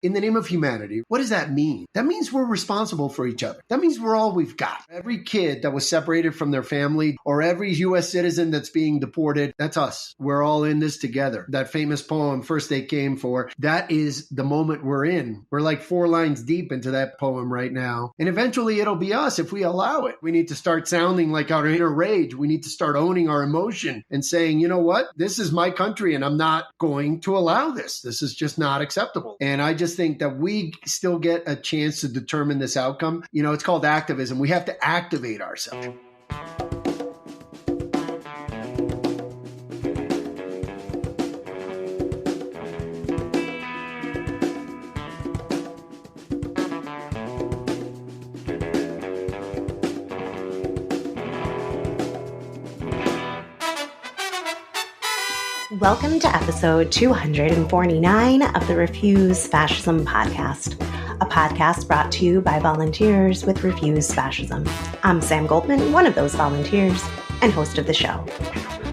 In the name of humanity, what does that mean? That means we're responsible for each other. That means we're all we've got. Every kid that was separated from their family or every U.S. citizen that's being deported, that's us. We're all in this together. That famous poem, First They Came For, that is the moment we're in. We're like 4 lines deep into that poem right now. And eventually it'll be us if we allow it. We need to start sounding like our inner rage. We need to start owning our emotion and saying, you know what? This is my country and I'm not going to allow this. This is just not acceptable. And I just think that we still get a chance to determine this outcome. You know, it's called activism. We have to activate ourselves. Welcome to episode 249 of the Refuse Fascism podcast, a podcast brought to you by volunteers with Refuse Fascism. I'm Sam Goldman, one of those volunteers, and host of the show.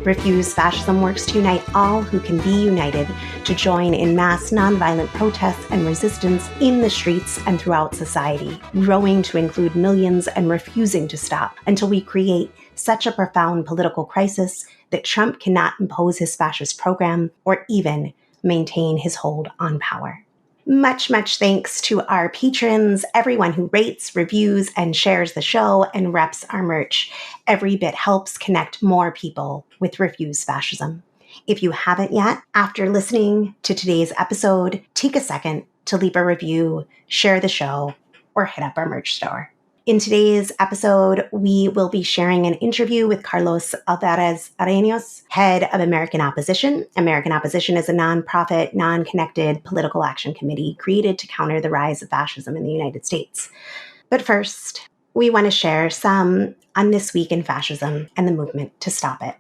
Refuse Fascism works to unite all who can be united to join in mass nonviolent protests and resistance in the streets and throughout society, growing to include millions and refusing to stop until we create such a profound political crisis that Trump cannot impose his fascist program or even maintain his hold on power. Much thanks to our patrons, everyone who rates, reviews, and shares the show and reps our merch. Every bit helps connect more people with Refuse Fascism. If you haven't yet, after listening to today's episode, take a second to leave a review, share the show, or hit up our merch store. In today's episode, we will be sharing an interview with Carlos Alvarez Arenas, head of American Opposition. American Opposition is a nonprofit, non-connected political action committee created to counter the rise of fascism in the United States. But first, we want to share some on this week in fascism and the movement to stop it.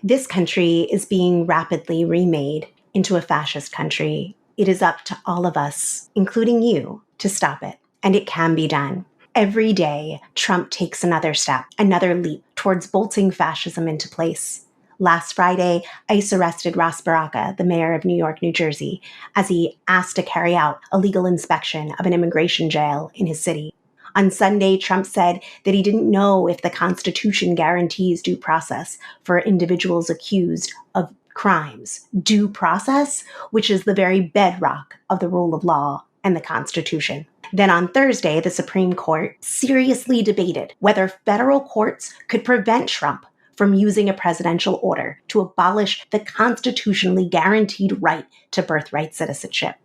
This country is being rapidly remade into a fascist country. It is up to all of us, including you, to stop it. And it can be done. Every day, Trump takes another step, another leap towards bolting fascism into place. Last Friday, ICE arrested Ross Baraka, the mayor of New York, New Jersey, as he asked to carry out a legal inspection of an immigration jail in his city. On Sunday, Trump said that he didn't know if the Constitution guarantees due process for individuals accused of crimes, due process, which is the very bedrock of the rule of law and the Constitution. Then on Thursday, the Supreme Court seriously debated whether federal courts could prevent Trump from using a presidential order to abolish the constitutionally guaranteed right to birthright citizenship.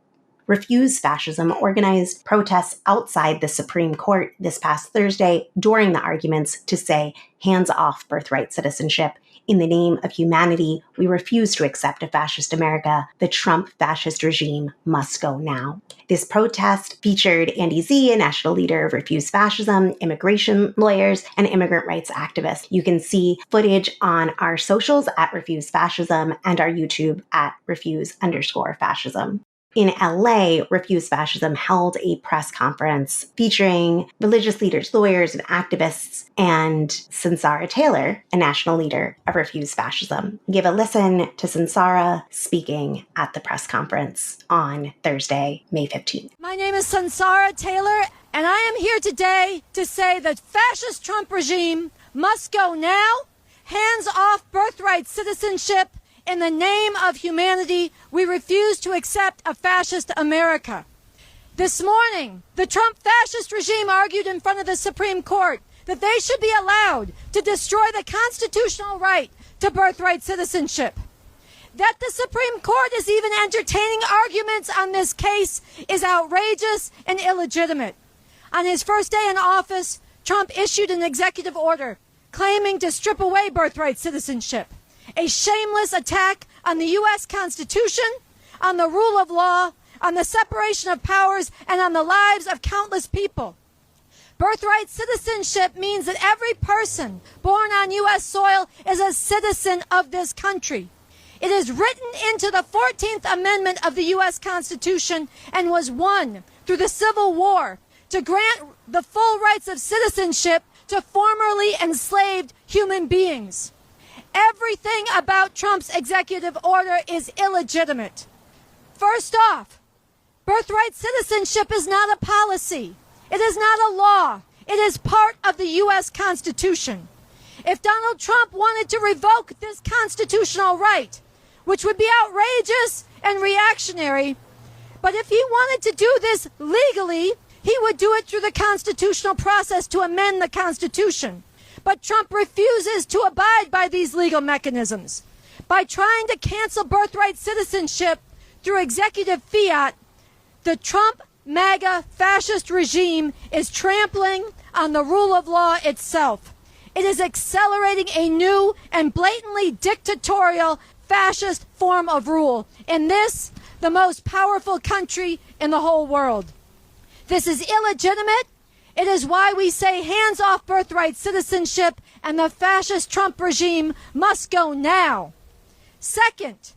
Refuse Fascism organized protests outside the Supreme Court this past Thursday during the arguments to say, hands off birthright citizenship. In the name of humanity, we refuse to accept a fascist America. The Trump fascist regime must go now. This protest featured Andy Z, a national leader of Refuse Fascism, immigration lawyers, and immigrant rights activists. You can see footage on our socials at Refuse Fascism and our YouTube at Refuse_Fascism. In LA, Refuse Fascism held a press conference featuring religious leaders, lawyers, and activists, and Sansara Taylor, a national leader of Refuse Fascism. Give a listen to Sansara speaking at the press conference on Thursday, May 15th. My name is Sansara Taylor, and I am here today to say that fascist Trump regime must go now. Hands off birthright citizenship. In the name of humanity, we refuse to accept a fascist America. This morning, the Trump fascist regime argued in front of the Supreme Court that they should be allowed to destroy the constitutional right to birthright citizenship. That the Supreme Court is even entertaining arguments on this case is outrageous and illegitimate. On his first day in office, Trump issued an executive order claiming to strip away birthright citizenship. A shameless attack on the U.S. Constitution, on the rule of law, on the separation of powers, and on the lives of countless people. Birthright citizenship means that every person born on U.S. soil is a citizen of this country. It is written into the 14th Amendment of the U.S. Constitution and was won through the Civil War to grant the full rights of citizenship to formerly enslaved human beings. Everything about Trump's executive order is illegitimate. First off, birthright citizenship is not a policy. It is not a law. It is part of the U.S. Constitution. If Donald Trump wanted to revoke this constitutional right, which would be outrageous and reactionary, but if he wanted to do this legally, he would do it through the constitutional process to amend the Constitution. But Trump refuses to abide by these legal mechanisms. By trying to cancel birthright citizenship through executive fiat, the Trump MAGA fascist regime is trampling on the rule of law itself. It is accelerating a new and blatantly dictatorial fascist form of rule in this, the most powerful country in the whole world. This is illegitimate. It is why we say hands off birthright citizenship, and the fascist Trump regime must go now. Second,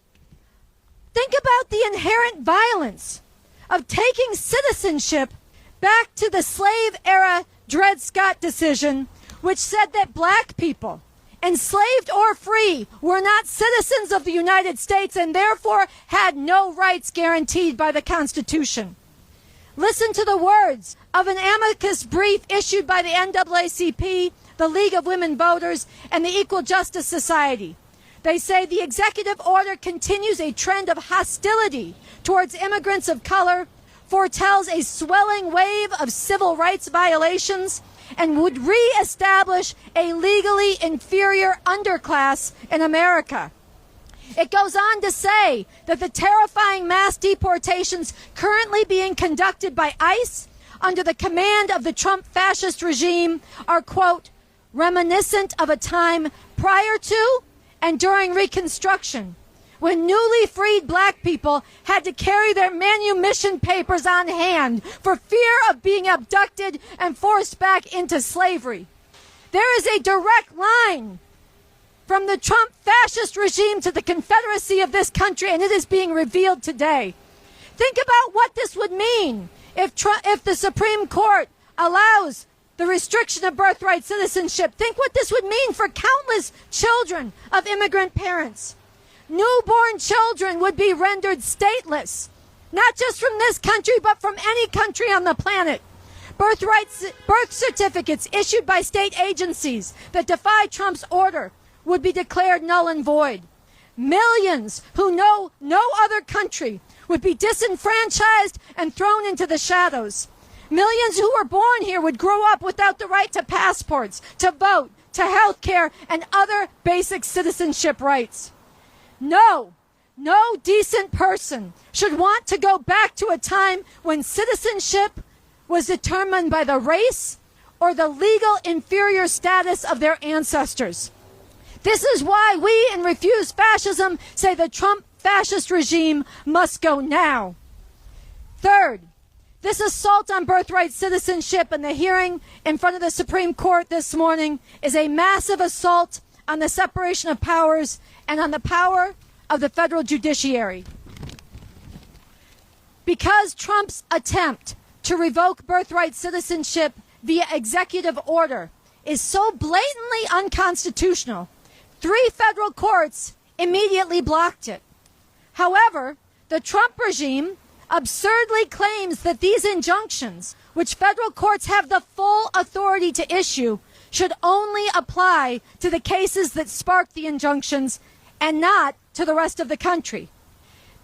think about the inherent violence of taking citizenship back to the slave era Dred Scott decision, which said that black people, enslaved or free, were not citizens of the United States and therefore had no rights guaranteed by the Constitution. Listen to the words of an amicus brief issued by the NAACP, the League of Women Voters, and the Equal Justice Society. They say the executive order continues a trend of hostility towards immigrants of color, foretells a swelling wave of civil rights violations, and would reestablish a legally inferior underclass in America. It goes on to say that the terrifying mass deportations currently being conducted by ICE under the command of the Trump fascist regime are, quote, reminiscent of a time prior to and during Reconstruction, when newly freed black people had to carry their manumission papers on hand for fear of being abducted and forced back into slavery. There is a direct line from the Trump fascist regime to the Confederacy of this country, and it is being revealed today. Think about what this would mean if the Supreme Court allows the restriction of birthright citizenship. Think what this would mean for countless children of immigrant parents. Newborn children would be rendered stateless, not just from this country, but from any country on the planet. Birth certificates issued by state agencies that defy Trump's order would be declared null and void. Millions who know no other country would be disenfranchised and thrown into the shadows. Millions who were born here would grow up without the right to passports, to vote, to health care, and other basic citizenship rights. No decent person should want to go back to a time when citizenship was determined by the race or the legal inferior status of their ancestors. This is why we in Refuse Fascism say the Trump fascist regime must go now. Third, this assault on birthright citizenship and the hearing in front of the Supreme Court this morning is a massive assault on the separation of powers and on the power of the federal judiciary. Because Trump's attempt to revoke birthright citizenship via executive order is so blatantly unconstitutional, 3 federal courts immediately blocked it. However, the Trump regime absurdly claims that these injunctions, which federal courts have the full authority to issue, should only apply to the cases that sparked the injunctions and not to the rest of the country.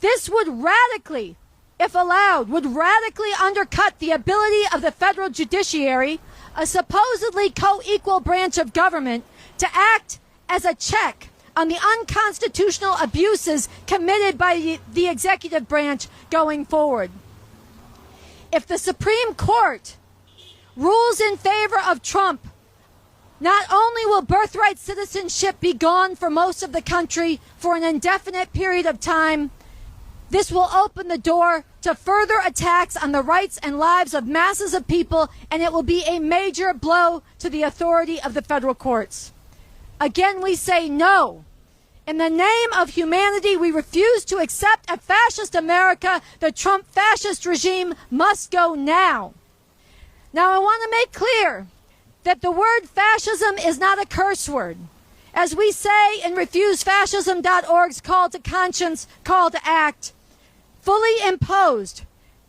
This would radically, if allowed, would radically undercut the ability of the federal judiciary, a supposedly co-equal branch of government, to act as a check on the unconstitutional abuses committed by the executive branch going forward. If the Supreme Court rules in favor of Trump, not only will birthright citizenship be gone for most of the country for an indefinite period of time, this will open the door to further attacks on the rights and lives of masses of people, and it will be a major blow to the authority of the federal courts. Again, we say no. In the name of humanity, we refuse to accept a fascist America. The Trump fascist regime must go now. Now, I want to make clear that the word fascism is not a curse word. As we say in refusefascism.org's call to conscience, call to act, fully imposed,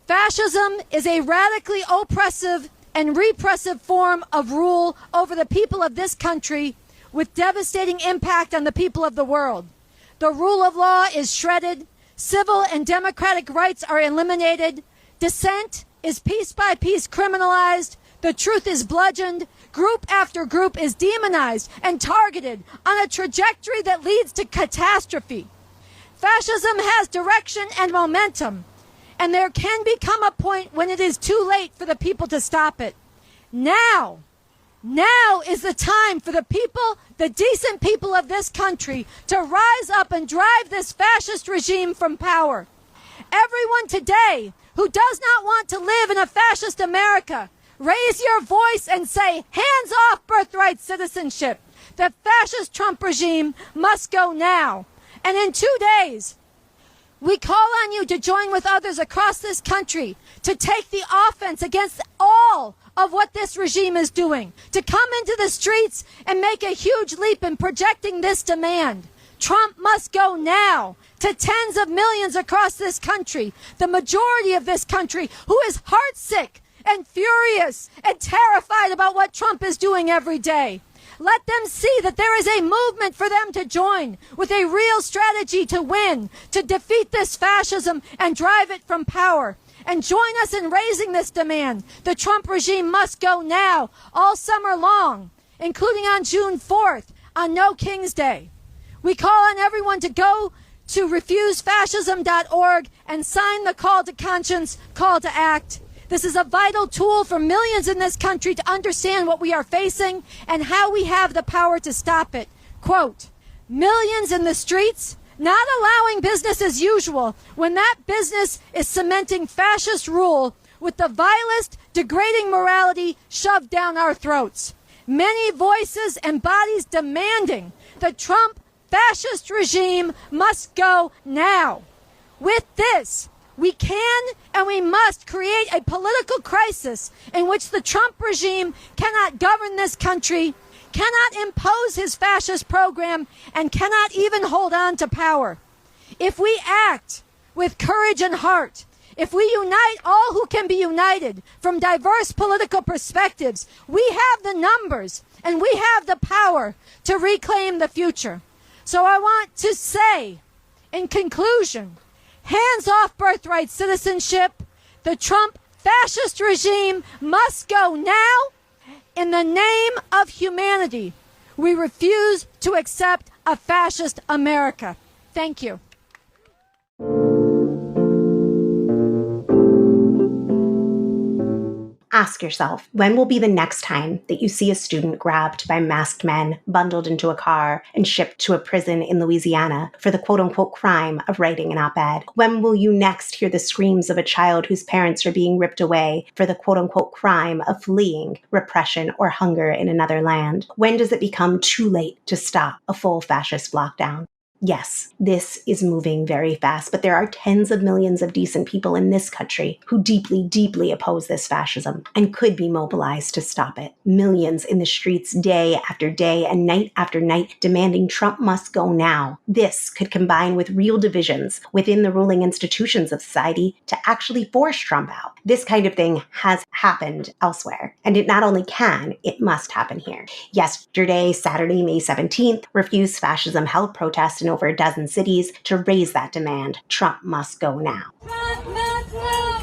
fascism is a radically oppressive and repressive form of rule over the people of this country with devastating impact on the people of the world. The rule of law is shredded, civil and democratic rights are eliminated, dissent is piece by piece criminalized, the truth is bludgeoned, group after group is demonized and targeted on a trajectory that leads to catastrophe. Fascism has direction and momentum, and there can become a point when it is too late for the people to stop it. Now is the time for the people, the decent people of this country, to rise up and drive this fascist regime from power. Everyone today who does not want to live in a fascist America, raise your voice and say, hands off birthright citizenship. The fascist Trump regime must go now. And in 2 days, we call on you to join with others across this country to take the offense against all of what this regime is doing, to come into the streets and make a huge leap in projecting this demand. Trump must go now to tens of millions across this country, the majority of this country who is heartsick and furious and terrified about what Trump is doing every day. Let them see that there is a movement for them to join with a real strategy to win, to defeat this fascism and drive it from power. And join us in raising this demand. The Trump regime must go now, all summer long, including on June 4th, on No King's Day. We call on everyone to go to refusefascism.org and sign the call to conscience, call to act. This is a vital tool for millions in this country to understand what we are facing and how we have the power to stop it. Quote, millions in the streets, not allowing business as usual when that business is cementing fascist rule with the vilest, degrading morality shoved down our throats. Many voices and bodies demanding the Trump fascist regime must go now. With this, we can and we must create a political crisis in which the Trump regime cannot govern this country, cannot impose his fascist program, and cannot even hold on to power. If we act with courage and heart, if we unite all who can be united from diverse political perspectives, we have the numbers and we have the power to reclaim the future. So I want to say, in conclusion, hands off birthright citizenship. The Trump fascist regime must go now. In the name of humanity, we refuse to accept a fascist America. Thank you. Ask yourself, when will be the next time that you see a student grabbed by masked men, bundled into a car, and shipped to a prison in Louisiana for the quote-unquote crime of writing an op-ed? When will you next hear the screams of a child whose parents are being ripped away for the quote-unquote crime of fleeing repression or hunger in another land? When does it become too late to stop a full fascist lockdown? Yes, this is moving very fast, but there are tens of millions of decent people in this country who deeply, deeply oppose this fascism and could be mobilized to stop it. Millions in the streets day after day and night after night demanding Trump must go now. This could combine with real divisions within the ruling institutions of society to actually force Trump out. This kind of thing has happened elsewhere, and it not only can, it must happen here. Yesterday, Saturday, May 17th, Refuse Fascism held protests in over a dozen cities to raise that demand. Trump must go now. Trump must go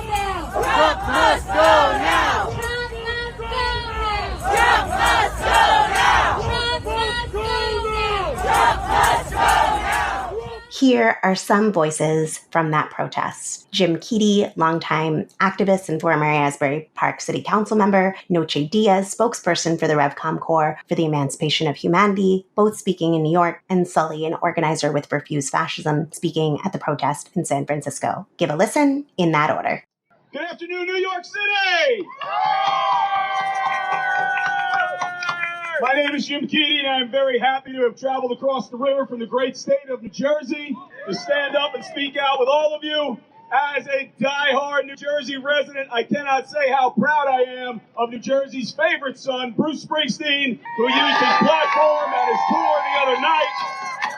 now! Trump must go now! Trump must go now! Trump must go now! Trump must go now! Trump must go now! Here are some voices from that protest. Jim Keedy, longtime activist and former Asbury Park City Council member, Noche Diaz, spokesperson for the Revcom Corps for the Emancipation of Humanity, both speaking in New York, and Sully, an organizer with Refuse Fascism, speaking at the protest in San Francisco. Give a listen in that order. Good afternoon, New York City! My name is Jim Keedy, and I'm very happy to have traveled across the river from the great state of New Jersey to stand up and speak out with all of you As a diehard New Jersey resident, I cannot say how proud I am of New Jersey's favorite son, Bruce Springsteen, who used his platform at his tour the other night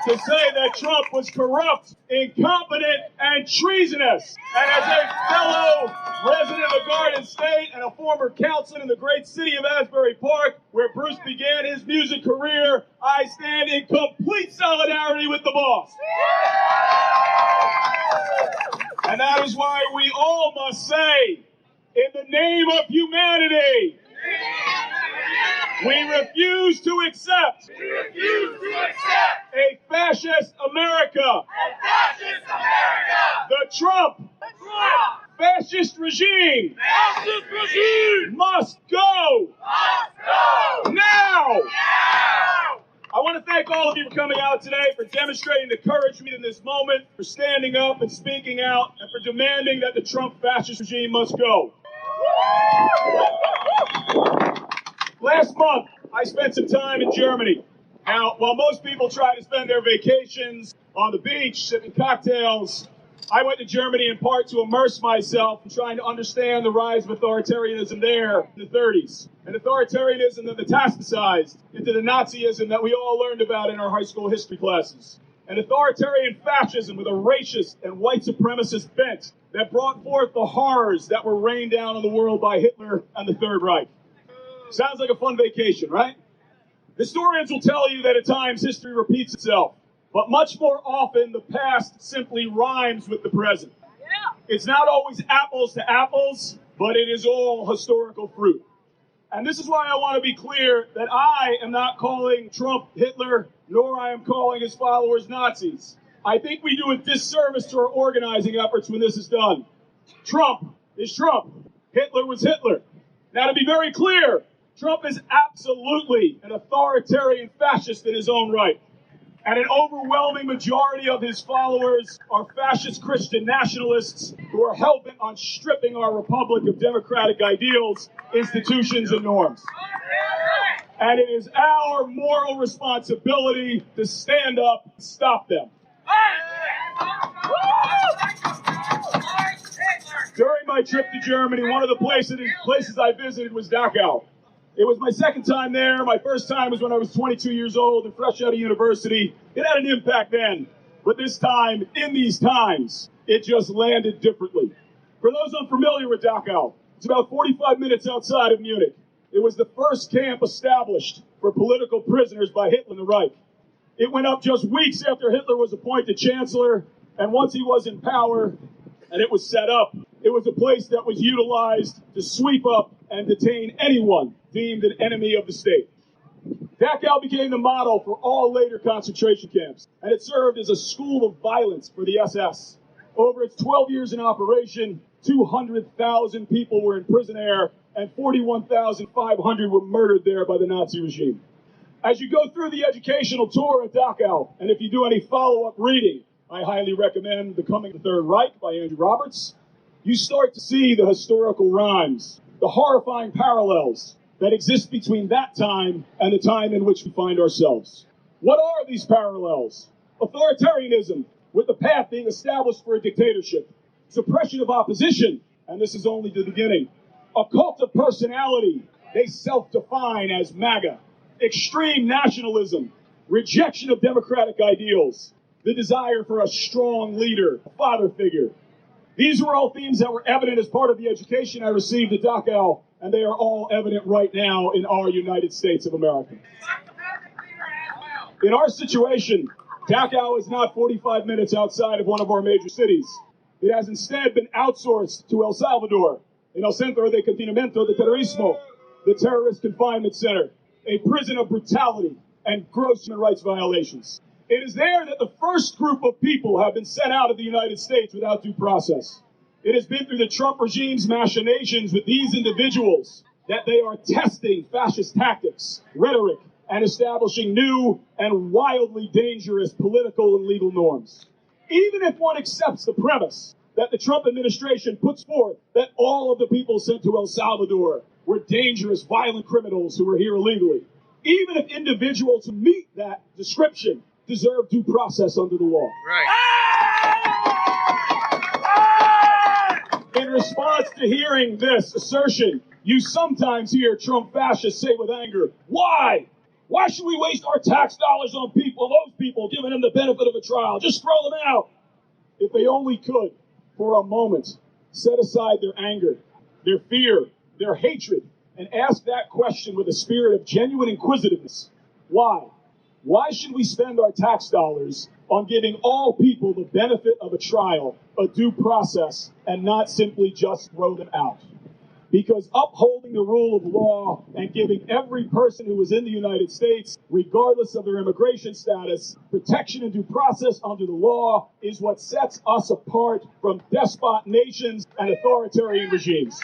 to say that Trump was corrupt, incompetent, and treasonous. And as a fellow resident of the Garden State and a former councilman in the great city of Asbury Park, where Bruce began his music career, I stand in complete solidarity with the boss. And that is why we all must say, in the name of humanity, we refuse to accept a fascist America. The Trump fascist regime must go now. I want to thank all of you for coming out today, for demonstrating the courage in this moment, for standing up and speaking out, and for demanding that the Trump fascist regime must go. Last month, I spent some time in Germany. Now, while most people try to spend their vacations on the beach, sipping cocktails, I went to Germany in part to immerse myself in trying to understand the rise of authoritarianism there in the 30s. An authoritarianism that metastasized into the Nazism that we all learned about in our high school history classes. An authoritarian fascism with a racist and white supremacist bent that brought forth the horrors that were rained down on the world by Hitler and the Third Reich. Sounds like a fun vacation, right? Historians will tell you that at times history repeats itself. But much more often, the past simply rhymes with the present. It's not always apples to apples, but it is all historical fruit. And this is why I want to be clear that I am not calling Trump Hitler, nor I am calling his followers Nazis. I think we do a disservice to our organizing efforts when this is done. Trump is Trump. Hitler was Hitler. Now, to be very clear, Trump is absolutely an authoritarian fascist in his own right. And an overwhelming majority of his followers are fascist Christian nationalists who are hell-bent on stripping our republic of democratic ideals, institutions, and norms. And it is our moral responsibility to stand up and stop them. During my trip to Germany, one of the places I visited was Dachau. It was my second time there. My first time was when I was 22 years old and fresh out of university. It had an impact then. But this time, in these times, it just landed differently. For those unfamiliar with Dachau, it's about 45 minutes outside of Munich. It was the first camp established for political prisoners by Hitler and the Reich. It went up just weeks after Hitler was appointed chancellor, and once he was in power and it was set up, it was a place that was utilized to sweep up and detain anyone deemed an enemy of the state. Dachau became the model for all later concentration camps, and it served as a school of violence for the SS. Over its 12 years in operation, 200,000 people were in prison there, and 41,500 were murdered there by the Nazi regime. As you go through the educational tour at Dachau, and if you do any follow-up reading, I highly recommend The Coming of the Third Reich by Andrew Roberts, you start to see the historical rhymes, the horrifying parallels that exist between that time and the time in which we find ourselves. What are these parallels? Authoritarianism, with the path being established for a dictatorship. Suppression of opposition, and this is only the beginning. A cult of personality, they self-define as MAGA. Extreme nationalism, rejection of democratic ideals, the desire for a strong leader, a father figure. These were all themes that were evident as part of the education I received at Dachau, and they are all evident right now in our United States of America. In our situation, Dachau is not 45 minutes outside of one of our major cities. It has instead been outsourced to El Salvador, in El Centro de Confinamiento de Terrorismo, the terrorist confinement center, a prison of brutality and gross human rights violations. It is there that the first group of people have been sent out of the United States without due process. It has been through the Trump regime's machinations with these individuals that they are testing fascist tactics, rhetoric, and establishing new and wildly dangerous political and legal norms. Even if one accepts the premise that the Trump administration puts forth that all of the people sent to El Salvador were dangerous, violent criminals who were here illegally, even if individuals who meet that description deserve due process under the law. Right. After hearing this assertion, you sometimes hear Trump fascists say with anger, why? Why should we waste our tax dollars on those people, giving them the benefit of a trial? Just throw them out. If they only could, for a moment, set aside their anger, their fear, their hatred, and ask that question with a spirit of genuine inquisitiveness. Why? Why should we spend our tax dollars on giving all people the benefit of a trial, a due process, and not simply just throw them out? Because upholding the rule of law and giving every person who is in the United States, regardless of their immigration status, protection and due process under the law is what sets us apart from despot nations and authoritarian regimes.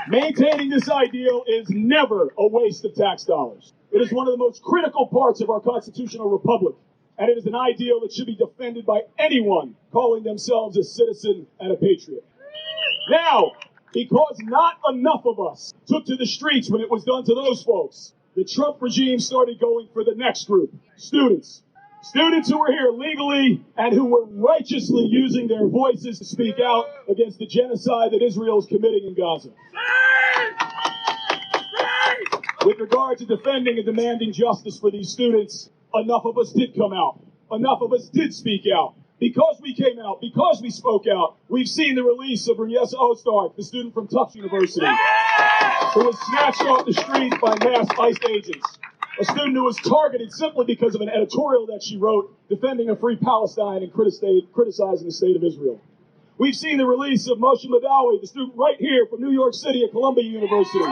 Maintaining this ideal is never a waste of tax dollars. It is one of the most critical parts of our constitutional republic, and it is an ideal that should be defended by anyone calling themselves a citizen and a patriot. Now, because not enough of us took to the streets when it was done to those folks, the Trump regime started going for the next group, students. Students who were here legally and who were righteously using their voices to speak out against the genocide that Israel is committing in Gaza. With regard to defending and demanding justice for these students, enough of us did come out. Enough of us did speak out. Because we came out, because we spoke out, we've seen the release of Ryessa Ostark, the student from Tufts University, who was snatched off the street by masked ICE agents. A student who was targeted simply because of an editorial that she wrote defending a free Palestine and criticizing the state of Israel. We've seen the release of Moshe Madawi, the student right here from New York City at Columbia University,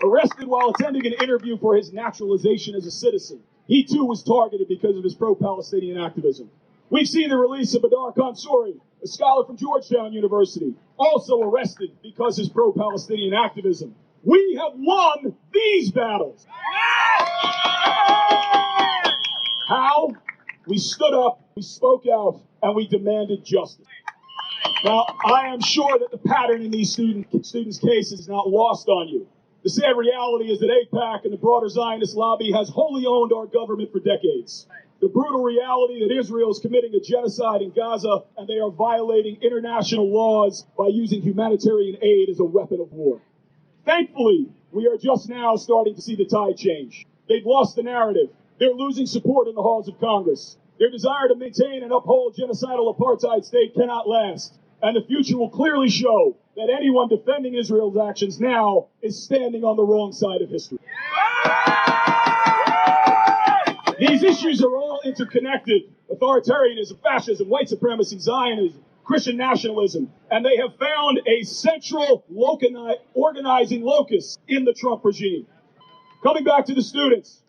arrested while attending an interview for his naturalization as a citizen. He too was targeted because of his pro-Palestinian activism. We've seen the release of Badar Khansuri, a scholar from Georgetown University, also arrested because of his pro-Palestinian activism. We have won these battles. How? We stood up, we spoke out, and we demanded justice. Now, I am sure that the pattern in these students' cases is not lost on you. The sad reality is that AIPAC and the broader Zionist lobby has wholly owned our government for decades. The brutal reality that Israel is committing a genocide in Gaza and they are violating international laws by using humanitarian aid as a weapon of war. Thankfully, we are just now starting to see the tide change. They've lost the narrative. They're losing support in the halls of Congress. Their desire to maintain and uphold genocidal apartheid state cannot last. And the future will clearly show that anyone defending Israel's actions now is standing on the wrong side of history. These issues are all interconnected. Authoritarianism, fascism, white supremacy, Zionism, Christian nationalism, and they have found a central organizing locus in the Trump regime. Coming back to the students,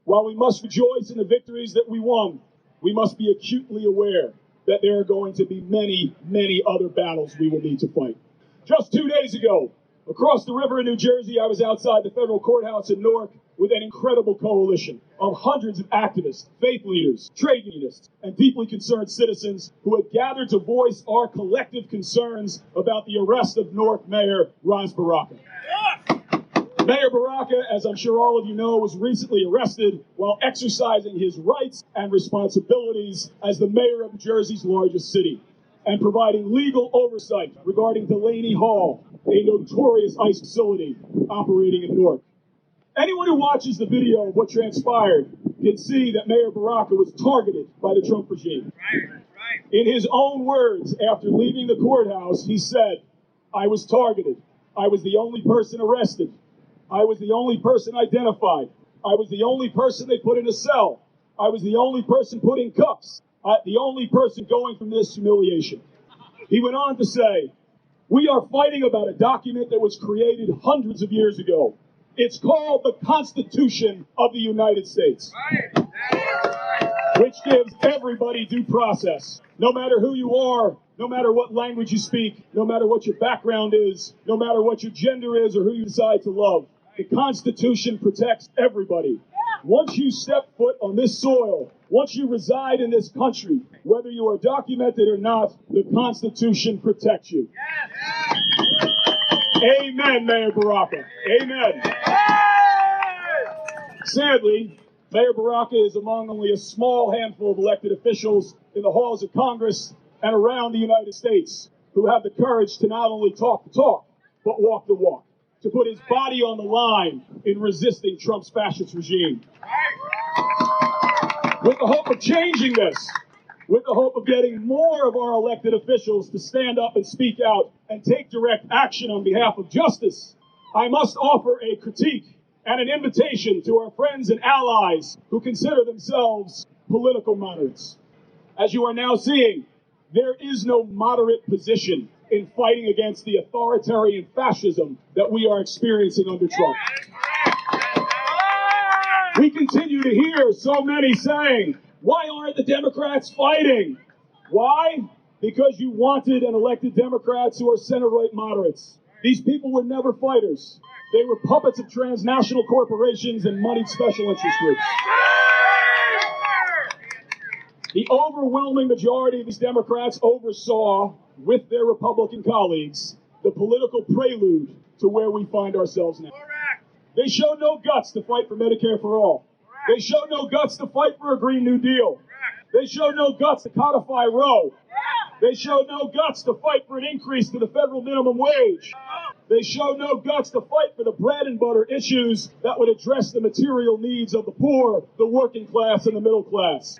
while we must rejoice in the victories that we won, we must be acutely aware that there are going to be many, many other battles we will need to fight. Just 2 days ago, across the river in New Jersey, I was outside the federal courthouse in Newark with an incredible coalition of hundreds of activists, faith leaders, trade unionists, and deeply concerned citizens who had gathered to voice our collective concerns about the arrest of Newark Mayor Ras Baraka. Mayor Baraka, as I'm sure all of you know, was recently arrested while exercising his rights and responsibilities as the mayor of New Jersey's largest city and providing legal oversight regarding Delaney Hall, a notorious ICE facility operating in Newark. Anyone who watches the video of what transpired can see that Mayor Baraka was targeted by the Trump regime. In his own words, after leaving the courthouse, he said, "I was targeted. I was the only person arrested. I was the only person identified. I was the only person they put in a cell. I was the only person put in cuffs. The only person going from this humiliation." He went on to say, "We are fighting about a document that was created hundreds of years ago. It's called the Constitution of the United States, which gives everybody due process, no matter who you are, no matter what language you speak, no matter what your background is, no matter what your gender is or who you decide to love. The Constitution protects everybody. Once you step foot on this soil, once you reside in this country, whether you are documented or not, the Constitution protects you." Amen, Mayor Baraka. Amen. Sadly, Mayor Baraka is among only a small handful of elected officials in the halls of Congress and around the United States who have the courage to not only talk the talk, but walk the walk, to put his body on the line in resisting Trump's fascist regime. With the hope of changing this, with the hope of getting more of our elected officials to stand up and speak out and take direct action on behalf of justice, I must offer a critique and an invitation to our friends and allies who consider themselves political moderates. As you are now seeing, there is no moderate position in fighting against the authoritarian fascism that we are experiencing under Trump. We continue to hear so many saying, why aren't the Democrats fighting? Why? Because you wanted and elected Democrats who are center-right moderates. These people were never fighters. They were puppets of transnational corporations and moneyed special interest groups. The overwhelming majority of these Democrats oversaw, with their Republican colleagues, the political prelude to where we find ourselves now. They showed no guts to fight for Medicare for all. They showed no guts to fight for a Green New Deal. They showed no guts to codify Roe. They showed no guts to fight for an increase to the federal minimum wage. They showed no guts to fight for the bread and butter issues that would address the material needs of the poor, the working class, and the middle class.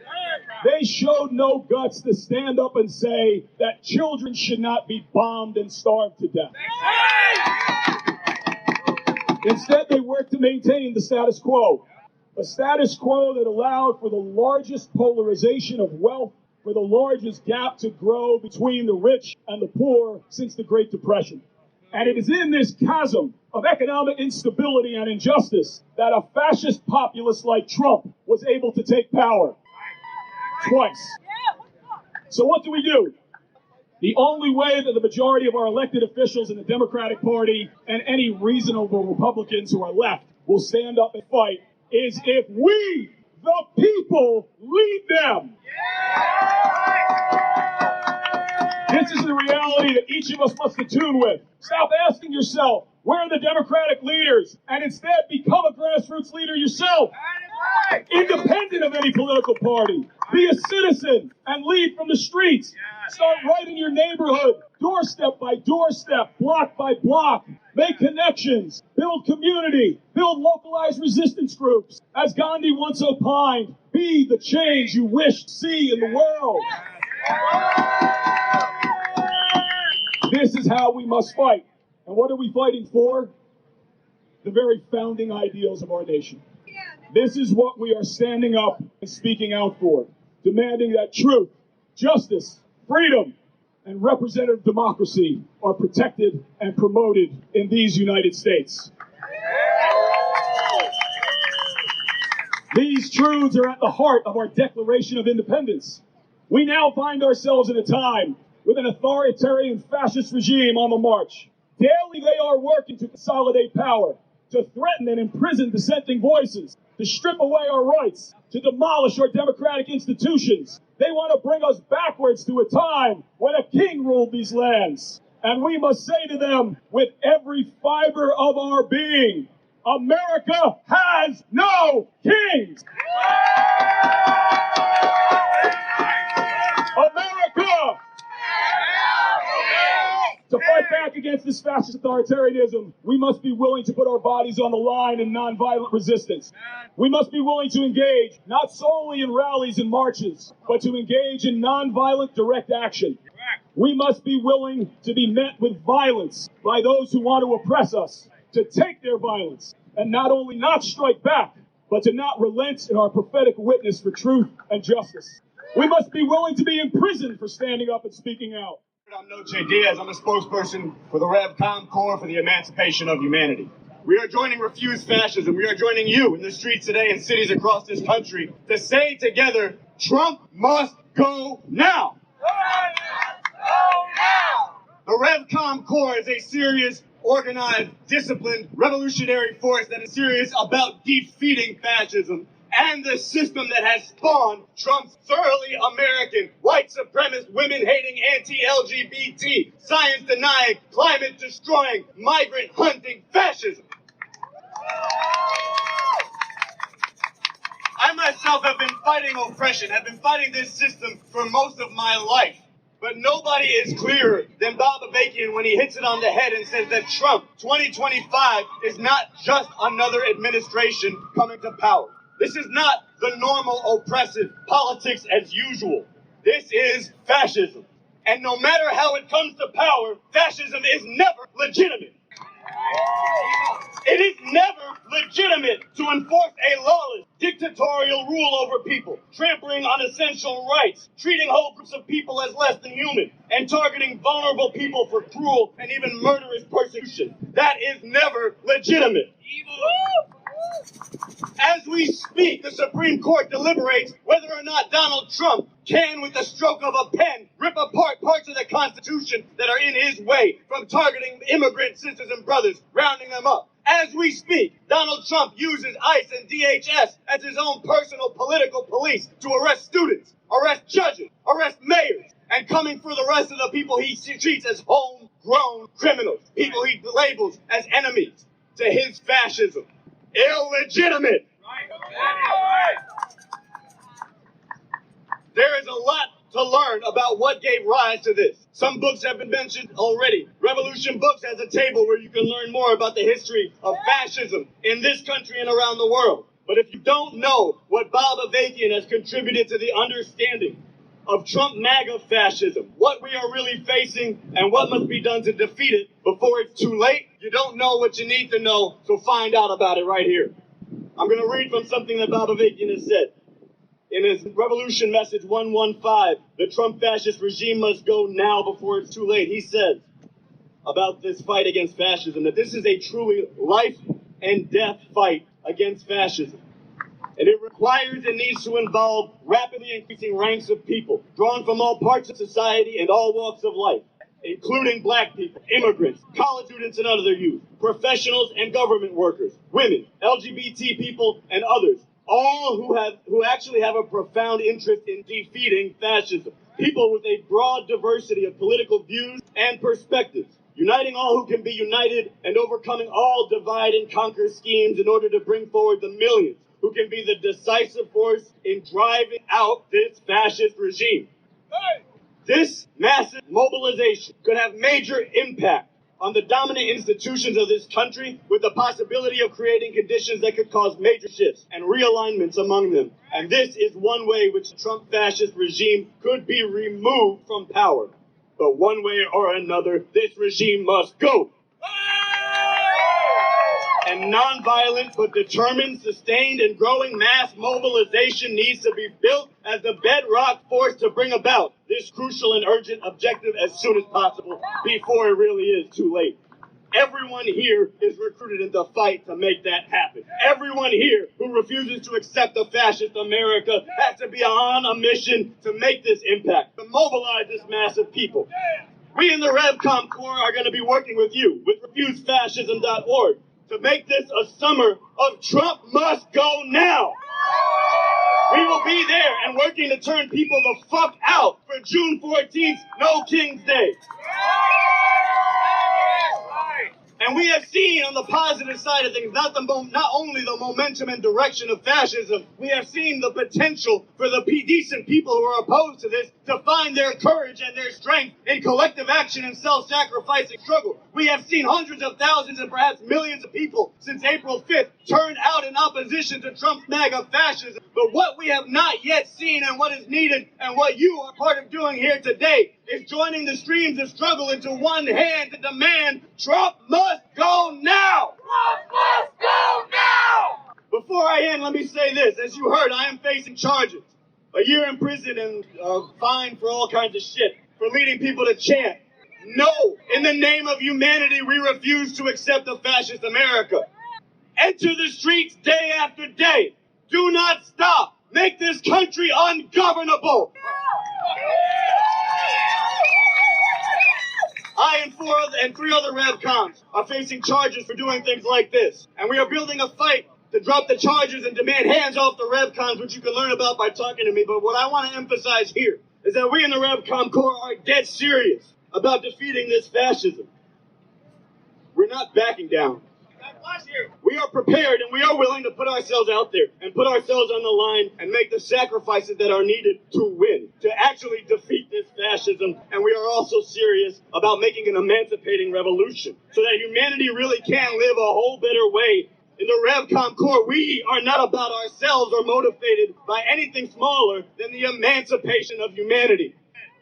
They showed no guts to stand up and say that children should not be bombed and starved to death. Instead, they worked to maintain the status quo, a status quo that allowed for the largest polarization of wealth, for the largest gap to grow between the rich and the poor since the Great Depression. And it is in this chasm of economic instability and injustice that a fascist populist like Trump was able to take power twice. So what do we do? The only way that the majority of our elected officials in the Democratic Party and any reasonable Republicans who are left will stand up and fight is if we, the people, lead them. This is the reality that each of us must attune with. Stop asking yourself, where are the Democratic leaders? And instead become a grassroots leader yourself. Independent of any political party. Be a citizen and lead from the streets. Start right in your neighborhood, doorstep by doorstep, block by block. Make connections, build community, build localized resistance groups. As Gandhi once opined, be the change you wish to see in the world. This is how we must fight. And what are we fighting for? The very founding ideals of our nation. This is what we are standing up and speaking out for, demanding that truth, justice, freedom, and representative democracy are protected and promoted in these United States. These truths are at the heart of our Declaration of Independence. We now find ourselves in a time with an authoritarian fascist regime on the march. Daily they are working to consolidate power, to threaten and imprison dissenting voices, to strip away our rights, to demolish our democratic institutions. They want to bring us backwards to a time when a king ruled these lands. And we must say to them with every fiber of our being, America has no kings! America! To fight back against this fascist authoritarianism, we must be willing to put our bodies on the line in nonviolent resistance. We must be willing to engage, not solely in rallies and marches, but to engage in nonviolent direct action. We must be willing to be met with violence by those who want to oppress us, to take their violence, and not only not strike back, but to not relent in our prophetic witness for truth and justice. We must be willing to be imprisoned for standing up and speaking out. I'm Noche Diaz. I'm a spokesperson for the RevCom Corps for the Emancipation of Humanity. We are joining Refuse Fascism. We are joining you in the streets today in cities across this country to say together, Trump must go now. The RevCom Corps is a serious, organized, disciplined, revolutionary force that is serious about defeating fascism and the system that has spawned Trump's thoroughly American, white supremacist, women-hating, anti-LGBT, science-denying, climate-destroying, migrant-hunting fascism. I myself have been fighting oppression, have been fighting this system for most of my life. But nobody is clearer than Bob Avakian when he hits it on the head and says that Trump 2025 is not just another administration coming to power. This is not the normal oppressive politics as usual. This is fascism. And no matter how it comes to power, fascism is never legitimate. It is never legitimate to enforce a lawless, dictatorial rule over people, trampling on essential rights, treating whole groups of people as less than human, and targeting vulnerable people for cruel and even murderous persecution. That is never legitimate. As we speak, the Supreme Court deliberates whether or not Donald Trump can, with the stroke of a pen, rip apart parts of the Constitution that are in his way, from targeting immigrant sisters and brothers, rounding them up. As we speak, Donald Trump uses ICE and DHS as his own personal political police to arrest students, arrest judges, arrest mayors, and coming for the rest of the people he treats as homegrown criminals, people he labels as enemies to his fascism. Illegitimate. There is a lot to learn about what gave rise to this. Some books have been mentioned already. Revolution Books has a table where you can learn more about the history of fascism in this country and around the world. But if you don't know what Bob Avakian has contributed to the understanding of Trump MAGA fascism, what we are really facing, and what must be done to defeat it before it's too late, you don't know what you need to know, so find out about it right here. I'm going to read from something that Bob Avakian has said. In his Revolution Message 115, the Trump fascist regime must go now before it's too late. He says about this fight against fascism that this is a truly life and death fight against fascism. And it requires and needs to involve rapidly increasing ranks of people, drawn from all parts of society and all walks of life, including black people, immigrants, college students and other youth, professionals and government workers, women, LGBT people, and others, all who actually have a profound interest in defeating fascism. People with a broad diversity of political views and perspectives, uniting all who can be united and overcoming all divide and conquer schemes in order to bring forward the millions who can be the decisive force in driving out this fascist regime. This massive mobilization could have major impact on the dominant institutions of this country, with the possibility of creating conditions that could cause major shifts and realignments among them. And this is one way which the Trump fascist regime could be removed from power. But one way or another, this regime must go. And nonviolent but determined, sustained, and growing mass mobilization needs to be built as the bedrock force to bring about this crucial and urgent objective as soon as possible, before it really is too late. Everyone here is recruited in the fight to make that happen. Everyone here who refuses to accept a fascist America has to be on a mission to make this impact, to mobilize this mass of people. We in the RevCom Corps are going to be working with you, with refusefascism.org, to make this a summer of Trump must go now. We will be there and working to turn people the fuck out for June 14th, No King's Day. And we have seen on the positive side of things, not only the momentum and direction of fascism, we have seen the potential for the decent people who are opposed to this to find their courage and their strength in collective action and self-sacrificing struggle. We have seen hundreds of thousands and perhaps millions of people since April 5th turn out in opposition to Trump's MAGA fascism. But what we have not yet seen, and what is needed, and what you are part of doing here today, is joining the streams of struggle into one hand to demand Trump must go now! Trump must go now! Before I end, let me say this. As you heard, I am facing charges. A year in prison and fined for all kinds of shit for leading people to chant, "No, in the name of humanity, we refuse to accept a fascist America." Enter the streets day after day. Do not stop. Make this country ungovernable. I and three other RevComs are facing charges for doing things like this. And we are building a fight to drop the charges and demand hands off the RevComs, which you can learn about by talking to me. But what I want to emphasize here is that we in the RevCom Corps are dead serious about defeating this fascism. We're not backing down. We are prepared and we are willing to put ourselves out there and put ourselves on the line and make the sacrifices that are needed to win, to actually defeat this fascism. And we are also serious about making an emancipating revolution so that humanity really can live a whole better way. In the RevCom Corps, we are not about ourselves or motivated by anything smaller than the emancipation of humanity.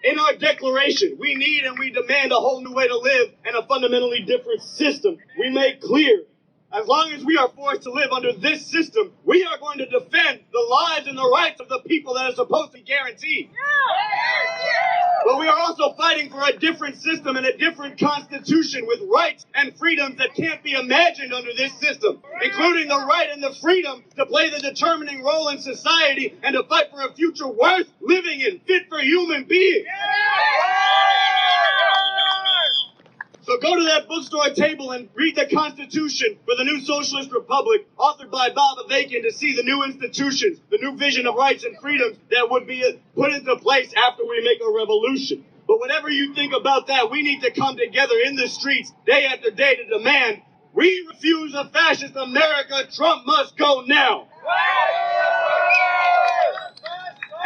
In our declaration, we need and we demand a whole new way to live and a fundamentally different system. We make clear, as long as we are forced to live under this system, we are going to defend the lives and the rights of the people that are supposed to be guaranteed. But we are also fighting for a different system and a different constitution with rights and freedoms that can't be imagined under this system, including the right and the freedom to play the determining role in society and to fight for a future worth living in, fit for human beings. So go to that bookstore table and read the Constitution for the new Socialist Republic, authored by Bob Avakian, to see the new institutions, the new vision of rights and freedoms that would be put into place after we make a revolution. But whatever you think about that, we need to come together in the streets day after day to demand, we refuse a fascist America. Trump must go now.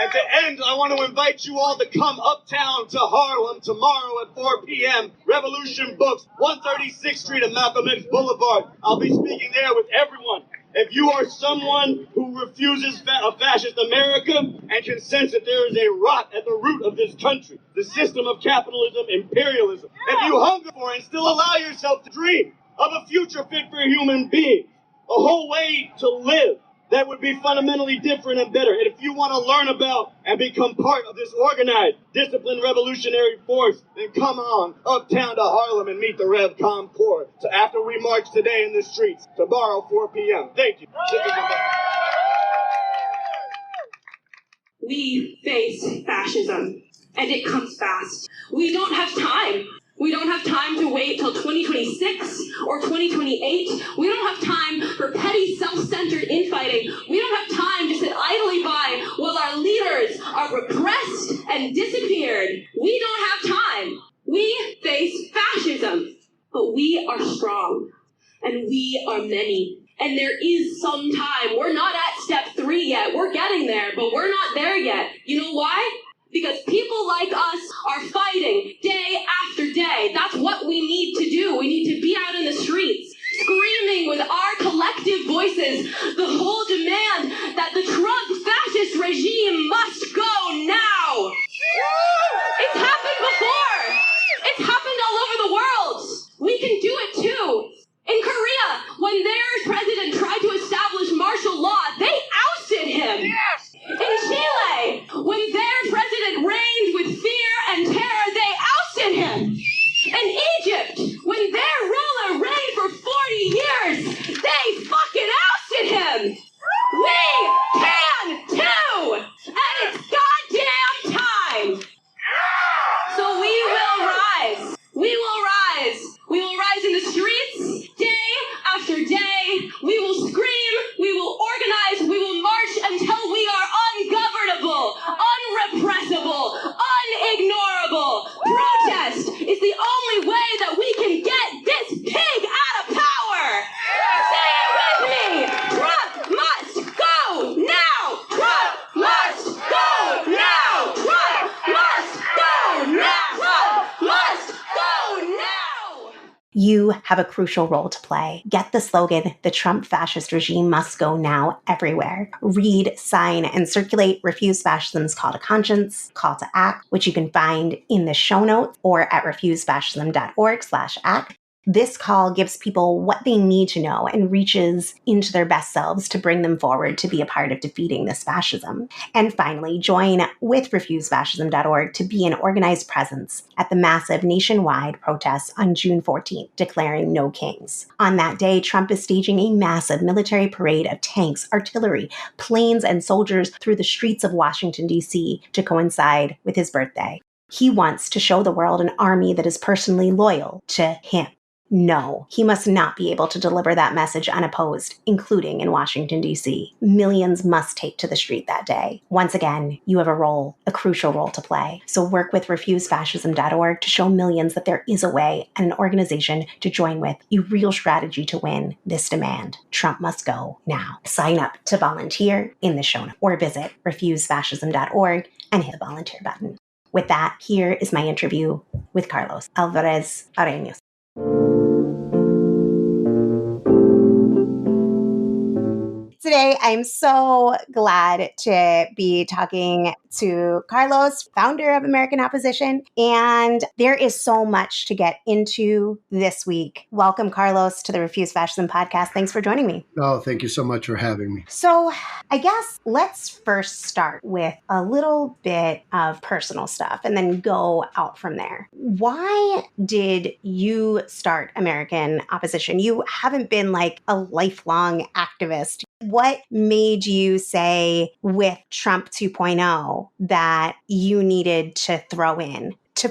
And to end, I want to invite you all to come uptown to Harlem tomorrow at 4 p.m. Revolution Books, 136th Street and Malcolm X Boulevard. I'll be speaking there with everyone. If you are someone who refuses a fascist America and can sense that there is a rot at the root of this country, the system of capitalism, imperialism, if you hunger for and still allow yourself to dream of a future fit for human beings, a whole way to live that would be fundamentally different and better. And if you want to learn about and become part of this organized, disciplined revolutionary force, then come on uptown to Harlem and meet the RevCom Corps. So after we march today in the streets, tomorrow 4 p.m. Thank you. We face fascism, and it comes fast. We don't have time. We don't have time to wait till 2026 or 2028. We don't have time for petty, self-centered infighting. We don't have time to sit idly by while our leaders are repressed and disappeared. We don't have time. We face fascism, but we are strong, and we are many. And there is some time. We're not at step 3 yet. We're getting there, but we're not there yet. You know why? Because people like us are fighting day after day. That's what we need to do. We need to be out in the streets, screaming with our collective voices the whole demand that the Trump fascist regime must go now. It's happened before. It's happened all over the world. We can do it too. In Korea, when their president tried to establish martial law, they ousted him. Yes! In Chile, when their president reigned with fear and terror, they ousted him. In Egypt, when their ruler reigned for 40 years, they fucking ousted him. We can too! And it's goddamn time! So we will rise. We will rise. We will rise in the streets, day after day. We will scream, we will organize, we will march until we are ungovernable, unrepressible, unignorable. Protest is the only way that we can get this pig out of power. Say it with me. Trump must go now. Trump must go now. Trump must go now. Trump must go now. You have a crucial role to play. Get the slogan, "The Trump fascist regime must go now," everywhere. Read, sign, and circulate Refuse Fascism's Call to Conscience, Call to Act, which you can find in the show notes or at refusefascism.org/act. This call gives people what they need to know and reaches into their best selves to bring them forward to be a part of defeating this fascism. And finally, join with refusefascism.org to be an organized presence at the massive nationwide protests on June 14th, declaring no kings. On that day, Trump is staging a massive military parade of tanks, artillery, planes, and soldiers through the streets of Washington, D.C. to coincide with his birthday. He wants to show the world an army that is personally loyal to him. No, he must not be able to deliver that message unopposed, including in Washington, D.C. Millions must take to the street that day. Once again, you have a crucial role to play. So work with refusefascism.org to show millions that there is a way and an organization to join with, a real strategy to win this demand. Trump must go now. Sign up to volunteer in the show notes or visit refusefascism.org and hit the volunteer button. With that, here is my interview with Carlos Alvarez Arenas. Today, I'm so glad to be talking to Carlos, founder of American Opposition, and there is so much to get into this week. Welcome, Carlos, to the Refuse Fascism podcast. Thanks for joining me. Oh, thank you so much for having me. So I guess let's first start with a little bit of personal stuff and then go out from there. Why did you start American Opposition? You haven't been like a lifelong activist. What made you say with Trump 2.0 that you needed to throw in to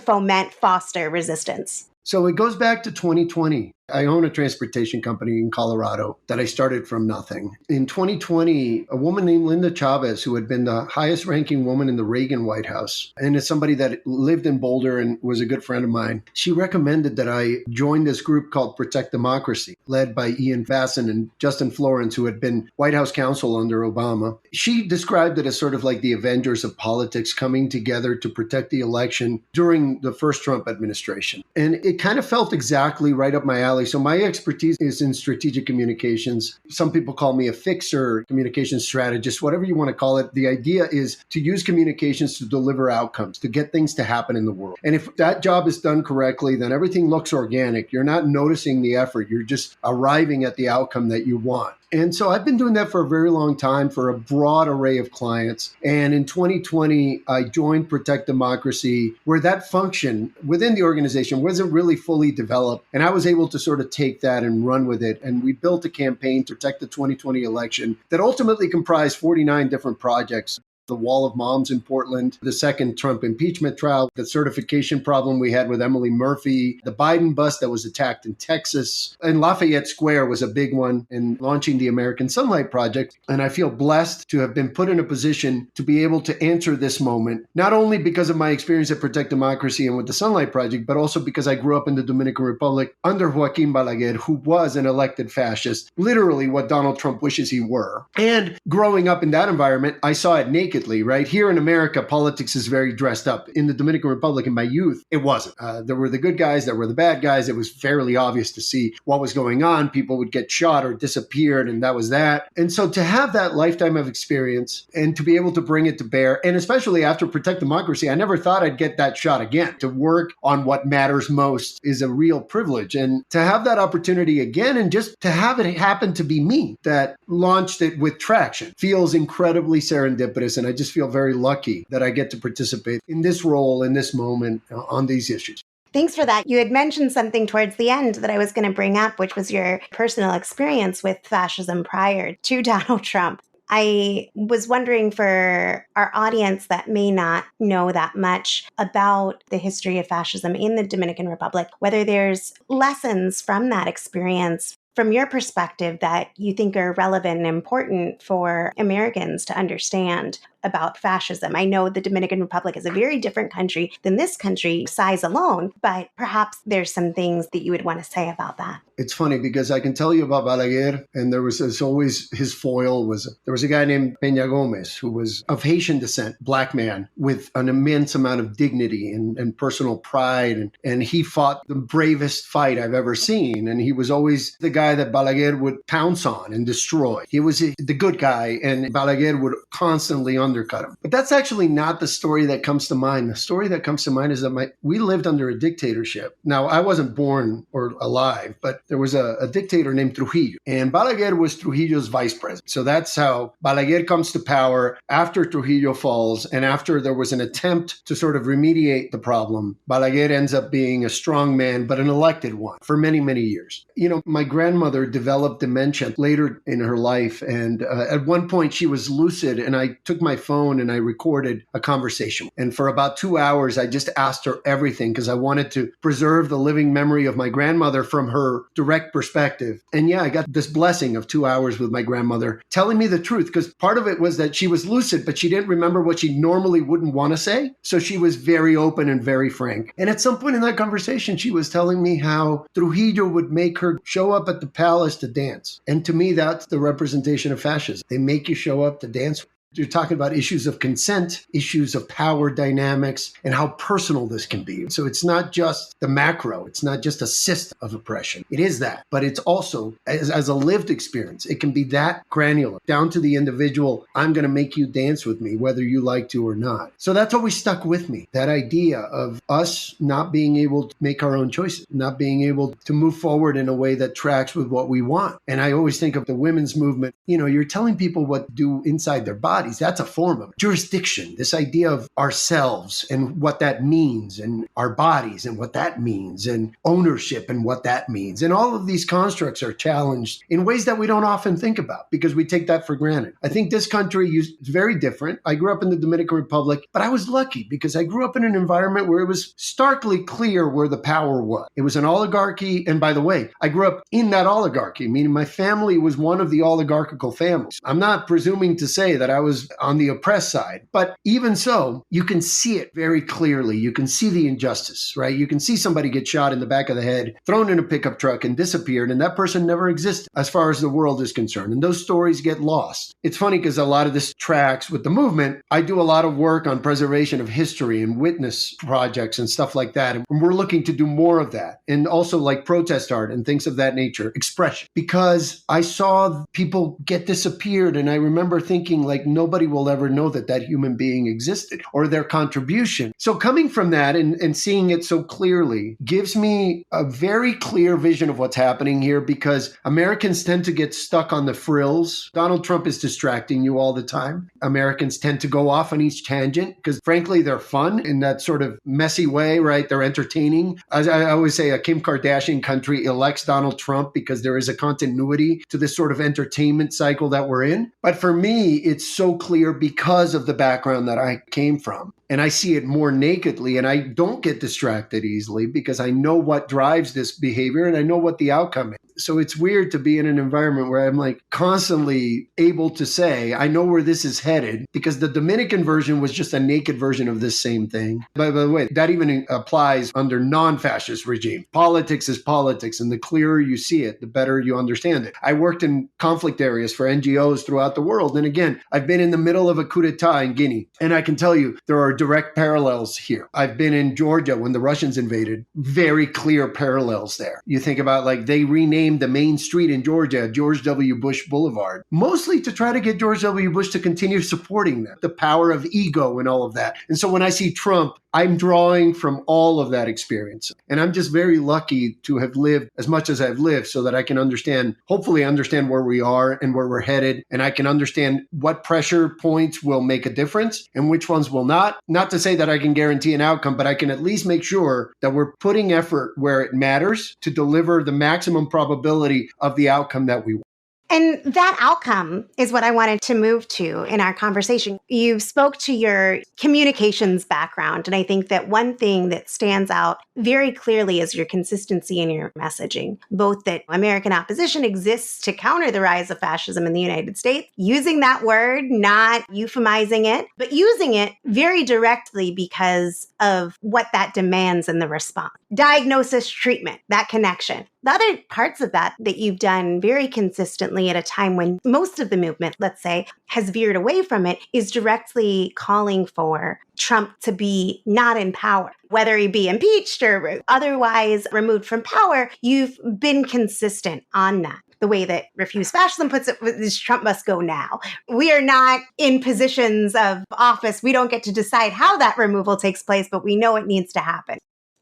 foster resistance? So it goes back to 2020. I own a transportation company in Colorado that I started from nothing. In 2020, a woman named Linda Chavez, who had been the highest ranking woman in the Reagan White House, and is somebody that lived in Boulder and was a good friend of mine, she recommended that I join this group called Protect Democracy, led by Ian Fasson and Justin Florence, who had been White House counsel under Obama. She described it as sort of like the Avengers of politics coming together to protect the election during the first Trump administration. And it kind of felt exactly right up my alley. So my expertise is in strategic communications. Some people call me a fixer, communications strategist, whatever you want to call it. The idea is to use communications to deliver outcomes, to get things to happen in the world. And if that job is done correctly, then everything looks organic. You're not noticing the effort. You're just arriving at the outcome that you want. And so I've been doing that for a very long time for a broad array of clients. And in 2020, I joined Protect Democracy, where that function within the organization wasn't really fully developed. And I was able to sort of take that and run with it. And we built a campaign to protect the 2020 election that ultimately comprised 49 different projects. The Wall of Moms in Portland, the second Trump impeachment trial, the certification problem we had with Emily Murphy, the Biden bus that was attacked in Texas, and Lafayette Square was a big one in launching the American Sunlight Project. And I feel blessed to have been put in a position to be able to answer this moment, not only because of my experience at Protect Democracy and with the Sunlight Project, but also because I grew up in the Dominican Republic under Joaquin Balaguer, who was an elected fascist, literally what Donald Trump wishes he were. And growing up in that environment, I saw it naked. Right here in America, politics is very dressed up. In the Dominican Republic, in my youth, it wasn't. There were the good guys, there were the bad guys. It was fairly obvious to see what was going on. People would get shot or disappeared, and that was that. And so to have that lifetime of experience and to be able to bring it to bear, and especially after Protect Democracy, I never thought I'd get that shot again. To work on what matters most is a real privilege. And to have that opportunity again and just to have it happen to be me that launched it with traction feels incredibly serendipitous. And I just feel very lucky that I get to participate in this role, in this moment, on these issues. Thanks for that. You had mentioned something towards the end that I was going to bring up, which was your personal experience with fascism prior to Donald Trump. I was wondering for our audience that may not know that much about the history of fascism in the Dominican Republic, whether there's lessons from that experience from your perspective that you think are relevant and important for Americans to understand about fascism. I know the Dominican Republic is a very different country than this country, size alone, but perhaps there's some things that you would want to say about that. It's funny because I can tell you about Balaguer, and there was always his foil there was a guy named Peña Gomez who was of Haitian descent, black man with an immense amount of dignity and personal pride. And he fought the bravest fight I've ever seen. And he was always the guy that Balaguer would pounce on and destroy. He was the good guy, and Balaguer would constantly undercut him. But that's actually not the story that comes to mind. The story that comes to mind is that we lived under a dictatorship. Now, I wasn't born or alive, but there was a dictator named Trujillo, and Balaguer was Trujillo's vice president. So that's how Balaguer comes to power after Trujillo falls, and after there was an attempt to sort of remediate the problem. Balaguer ends up being a strong man, but an elected one for many, many years. You know, my grandmother developed dementia later in her life, and at one point she was lucid, and I took my phone and I recorded a conversation. And for about 2 hours, I just asked her everything because I wanted to preserve the living memory of my grandmother from her direct perspective. And yeah, I got this blessing of 2 hours with my grandmother telling me the truth, because part of it was that she was lucid, but she didn't remember what she normally wouldn't want to say. So she was very open and very frank. And at some point in that conversation, she was telling me how Trujillo would make her show up at the palace to dance. And to me, that's the representation of fascism. They make you show up to dance. You're talking about issues of consent, issues of power dynamics, and how personal this can be. So it's not just the macro. It's not just a system of oppression. It is that. But it's also, as a lived experience, it can be that granular, down to the individual. I'm going to make you dance with me, whether you like to or not. So that's always stuck with me, that idea of us not being able to make our own choices, not being able to move forward in a way that tracks with what we want. And I always think of the women's movement. You're telling people what to do inside their bodies. That's a form of jurisdiction. This idea of ourselves and what that means, and our bodies and what that means, and ownership and what that means. And all of these constructs are challenged in ways that we don't often think about because we take that for granted. I think this country is very different. I grew up in the Dominican Republic, but I was lucky because I grew up in an environment where it was starkly clear where the power was. It was an oligarchy. And by the way, I grew up in that oligarchy, meaning my family was one of the oligarchical families. I'm not presuming to say that I was on the oppressed side. But even so, you can see it very clearly. You can see the injustice, right? You can see somebody get shot in the back of the head, thrown in a pickup truck and disappeared, and that person never existed as far as the world is concerned. And those stories get lost. It's funny because a lot of this tracks with the movement. I do a lot of work on preservation of history and witness projects and stuff like that. And we're looking to do more of that. And also like protest art and things of that nature, expression. Because I saw people get disappeared, and I remember thinking like, nobody will ever know that human being existed or their contribution. So coming from that and seeing it so clearly gives me a very clear vision of what's happening here, because Americans tend to get stuck on the frills. Donald Trump is distracting you all the time. Americans tend to go off on each tangent because frankly, they're fun in that sort of messy way, right? They're entertaining. As I always say, a Kim Kardashian country elects Donald Trump because there is a continuity to this sort of entertainment cycle that we're in. But for me, it's so clear because of the background that I came from. And I see it more nakedly, and I don't get distracted easily because I know what drives this behavior and I know what the outcome is. So it's weird to be in an environment where I'm like constantly able to say, I know where this is headed, because the Dominican version was just a naked version of this same thing. By the way, that even applies under non-fascist regime. Politics is politics, and the clearer you see it, the better you understand it. I worked in conflict areas for NGOs throughout the world. And again, I've been in the middle of a coup d'etat in Guinea. And I can tell you, there are direct parallels here. I've been in Georgia when the Russians invaded. Very clear parallels there. You think about like they renamed the main street in Georgia George W. Bush Boulevard, mostly to try to get George W. Bush to continue supporting them, the power of ego and all of that. And so when I see Trump, I'm drawing from all of that experience. And I'm just very lucky to have lived as much as I've lived so that I can understand, hopefully understand where we are and where we're headed. And I can understand what pressure points will make a difference and which ones will not. Not to say that I can guarantee an outcome, but I can at least make sure that we're putting effort where it matters to deliver the maximum probability of the outcome that we want. And that outcome is what I wanted to move to in our conversation. You spoke to your communications background, and I think that one thing that stands out very clearly is your consistency in your messaging, both that American opposition exists to counter the rise of fascism in the United States, using that word, not euphemizing it, but using it very directly because of what that demands in the response. Diagnosis, treatment, that connection. The other parts of that you've done very consistently at a time when most of the movement, let's say, has veered away from it, is directly calling for Trump to be not in power. Whether he be impeached or otherwise removed from power, you've been consistent on that. The way that Refuse Fascism puts it is Trump must go now. We are not in positions of office. We don't get to decide how that removal takes place, but we know it needs to happen.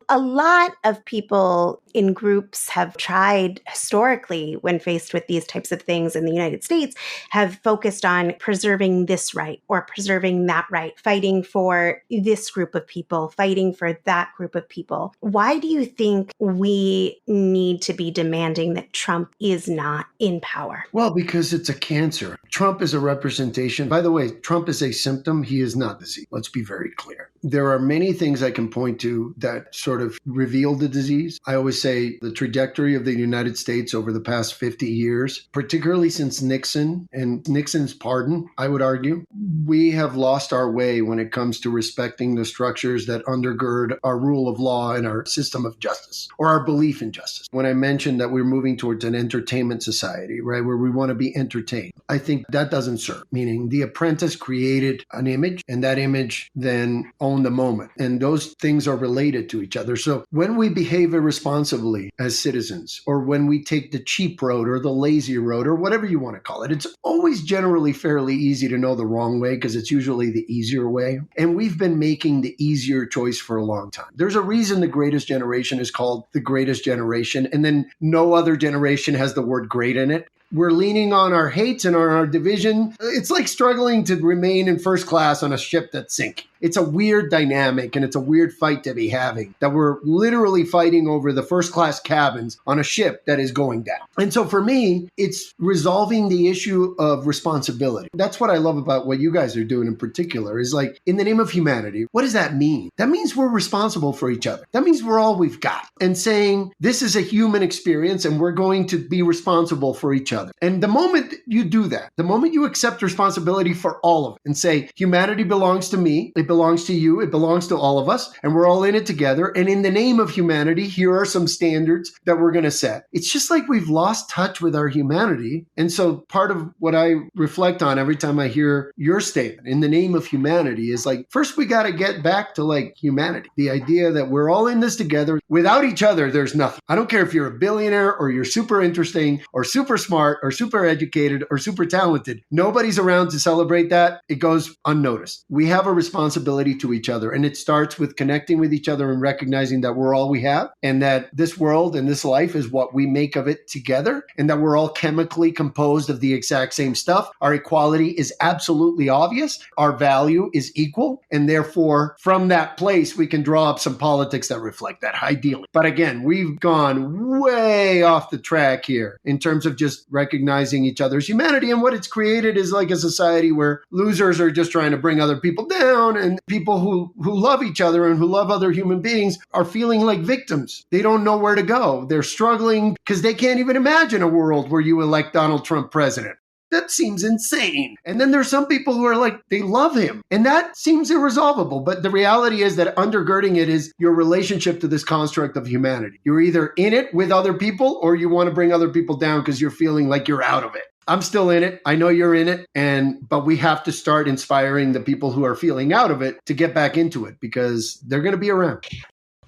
A lot of people in groups have tried historically, when faced with these types of things in the United States, have focused on preserving this right or preserving that right, fighting for this group of people, fighting for that group of people. Why do you think we need to be demanding that Trump is not in power? Well, because it's a cancer. Trump is a representation. By the way, Trump is a symptom. He is not disease. Let's be very clear. There are many things I can point to that sort of reveal the disease. I always say the trajectory of the United States over the past 50 years, particularly since Nixon and Nixon's pardon, I would argue, we have lost our way when it comes to respecting the structures that undergird our rule of law and our system of justice, or our belief in justice. When I mentioned that we're moving towards an entertainment society, right, where we want to be entertained, I think that doesn't serve, meaning The Apprentice created an image, and that image then owned the moment. And those things are related to each other. So when we behave irresponsibly as citizens, or when we take the cheap road or the lazy road, or whatever you want to call it, it's always generally fairly easy to know the wrong way because it's usually the easier way. And we've been making the easier choice for a long time. There's a reason the greatest generation is called the greatest generation, and then no other generation has the word great in it. We're leaning on our hates and on our division. It's like struggling to remain in first class on a ship that's sinking. It's a weird dynamic, and it's a weird fight to be having, that we're literally fighting over the first class cabins on a ship that is going down. And so for me, it's resolving the issue of responsibility. That's what I love about what you guys are doing in particular, is like, in the name of humanity, what does that mean? That means we're responsible for each other. That means we're all we've got. And saying this is a human experience and we're going to be responsible for each other. And the moment you do that, the moment you accept responsibility for all of it and say, humanity belongs to me, it belongs to you, it belongs to all of us, and we're all in it together. And in the name of humanity, here are some standards that we're going to set. It's just like we've lost touch with our humanity. And so part of what I reflect on every time I hear your statement, in the name of humanity, is like, first we got to get back to like humanity. The idea that we're all in this together. Without each other, there's nothing. I don't care if you're a billionaire or you're super interesting or super smart or super educated or super talented. Nobody's around to celebrate that. It goes unnoticed. We have a responsibility to each other, and it starts with connecting with each other and recognizing that we're all we have, and that this world and this life is what we make of it together, and that we're all chemically composed of the exact same stuff. Our equality is absolutely obvious. Our value is equal, and therefore from that place we can draw up some politics that reflect that, ideally. But again, we've gone way off the track here in terms of just recognizing each other's humanity, and what it's created is like a society where losers are just trying to bring other people down, and people who love each other and who love other human beings are feeling like victims. They don't know where to go. They're struggling because they can't even imagine a world where you elect Donald Trump president. That seems insane. And then there's some people who are like, they love him. And that seems irresolvable. But the reality is that undergirding it is your relationship to this construct of humanity. You're either in it with other people, or you want to bring other people down because you're feeling like you're out of it. I'm still in it. I know you're in it. But we have to start inspiring the people who are feeling out of it to get back into it, because they're going to be around.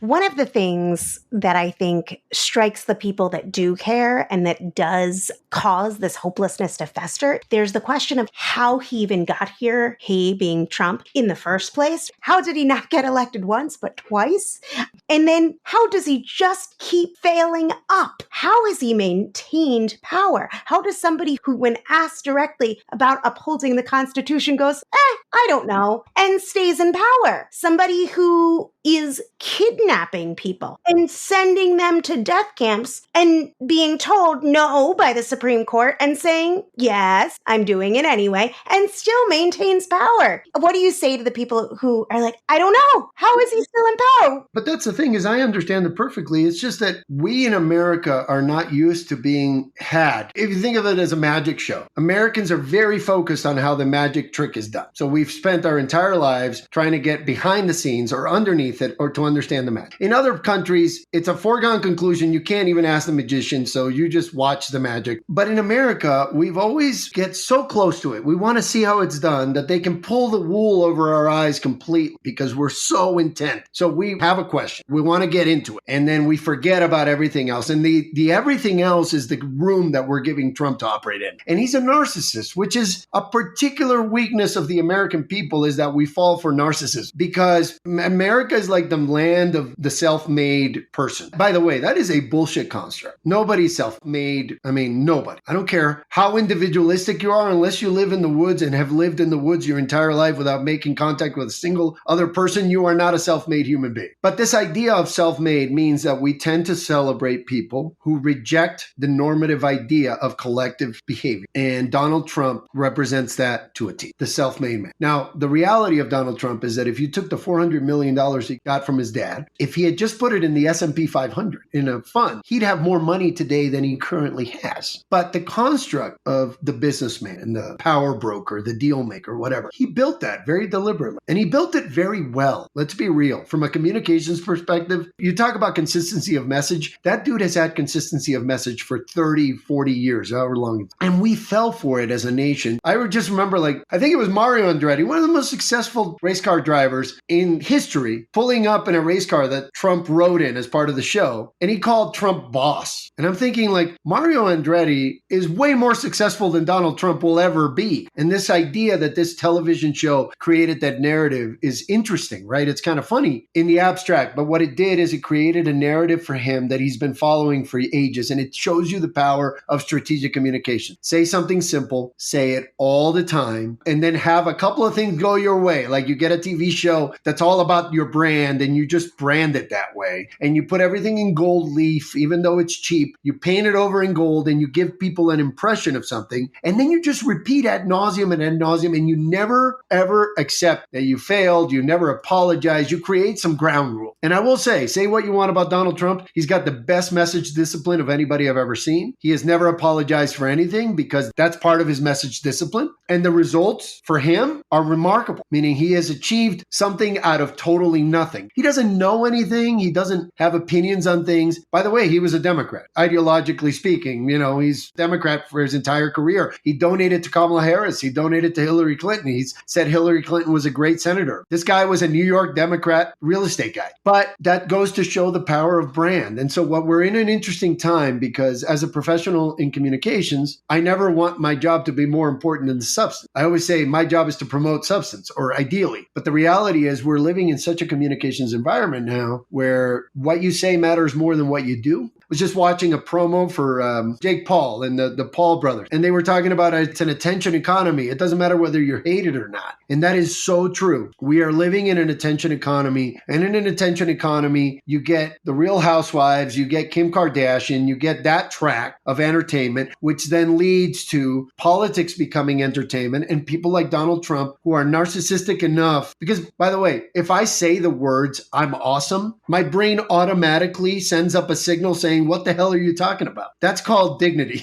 One of the things that I think strikes the people that do care and that does cause this hopelessness to fester, there's the question of how he even got here, he being Trump, in the first place. How did he not get elected once, but twice? And then how does he just keep failing up? How has he maintained power? How does somebody who, when asked directly about upholding the Constitution, goes, I don't know, and stays in power? Somebody who is kidnapping people and sending them to death camps and being told no by the Supreme Court and saying, yes, I'm doing it anyway, and still maintains power. What do you say to the people who are like, I don't know, how is he still in power? But that's the thing, is I understand it perfectly. It's just that we in America are not used to being had. If you think of it as a magic show, Americans are very focused on how the magic trick is done. So we've spent our entire lives trying to get behind the scenes or underneath it, or to understand the magic. In other countries, it's a foregone conclusion. You can't even ask the magician, so you just watch the magic. But in America, we've always get so close to it. We want to see how it's done that they can pull the wool over our eyes completely because we're so intent. So we have a question. We want to get into it. And then we forget about everything else. And the everything else is the room that we're giving Trump to operate in. And he's a narcissist, which is a particular weakness of the American people, is that we fall for narcissists, because America is like the land of the self-made person. By the way, that is a bullshit construct. Nobody's self-made. I mean, nobody. I don't care how individualistic you are, unless you live in the woods and have lived in the woods your entire life without making contact with a single other person, you are not a self-made human being. But this idea of self-made means that we tend to celebrate people who reject the normative idea of collective behavior. And Donald Trump represents that to a T, the self-made man. Now, the reality of Donald Trump is that if you took the $400 million he got from his dad, if he had just put it in the S&P 500 in a fund, he'd have more money today than he currently has. But the construct of the businessman, the power broker, the deal maker, whatever, he built that very deliberately. And he built it very well. Let's be real. From a communications perspective, you talk about consistency of message. That dude has had consistency of message for 30, 40 years, however long. And we fell for it as a nation. I would just remember, I think it was Mario Andretti, one of the most successful race car drivers in history, pulling up in a race car that Trump rode in as part of the show. And he called Trump boss. And I'm thinking, Mario Andretti is way more successful than Donald Trump will ever be. And this idea that this television show created that narrative is interesting, right? It's kind of funny in the abstract, but what it did is it created a narrative for him that he's been following for ages. And it shows you the power of strategic communication. Say something simple, say it all the time, and then have a couple of things go your way. Like you get a TV show that's all about your brand and you just brand it that way. And you put everything in gold leaf, even though it's cheap. You paint it over in gold and you give people an impression of something. And then you just repeat ad nauseum and you never, ever accept that you failed. You never apologize. You create some ground rule. And I will say what you want about Donald Trump. He's got the best message discipline of anybody I've ever seen. He has never apologized for anything because that's part of his message discipline. And the results for him are remarkable, meaning he has achieved something out of totally nothing. He doesn't know anything. He doesn't have opinions on things. By the way, he was a Democrat. Ideologically speaking, he's Democrat for his entire career. He donated to Kamala Harris. He donated to Hillary Clinton. He's said Hillary Clinton was a great senator. This guy was a New York Democrat real estate guy. But that goes to show the power of brand. And so we're in an interesting time because as a professional in communications, I never want my job to be more important than the substance. I always say my job is to promote substance, or ideally. But the reality is we're living in such a communications environment now where what you say matters more than what you do. I was just watching a promo for Jake Paul and the Paul brothers, and they were talking about it's an attention economy. It doesn't matter whether you're hated or not. And that is so true. We are living in an attention economy, and in an attention economy, you get the Real Housewives, you get Kim Kardashian, you get that track of entertainment, which then leads to politics becoming entertainment and people like Donald Trump who are narcissistic enough. Because, by the way, if I say the words, I'm awesome, my brain automatically sends up a signal saying, what the hell are you talking about? That's called dignity.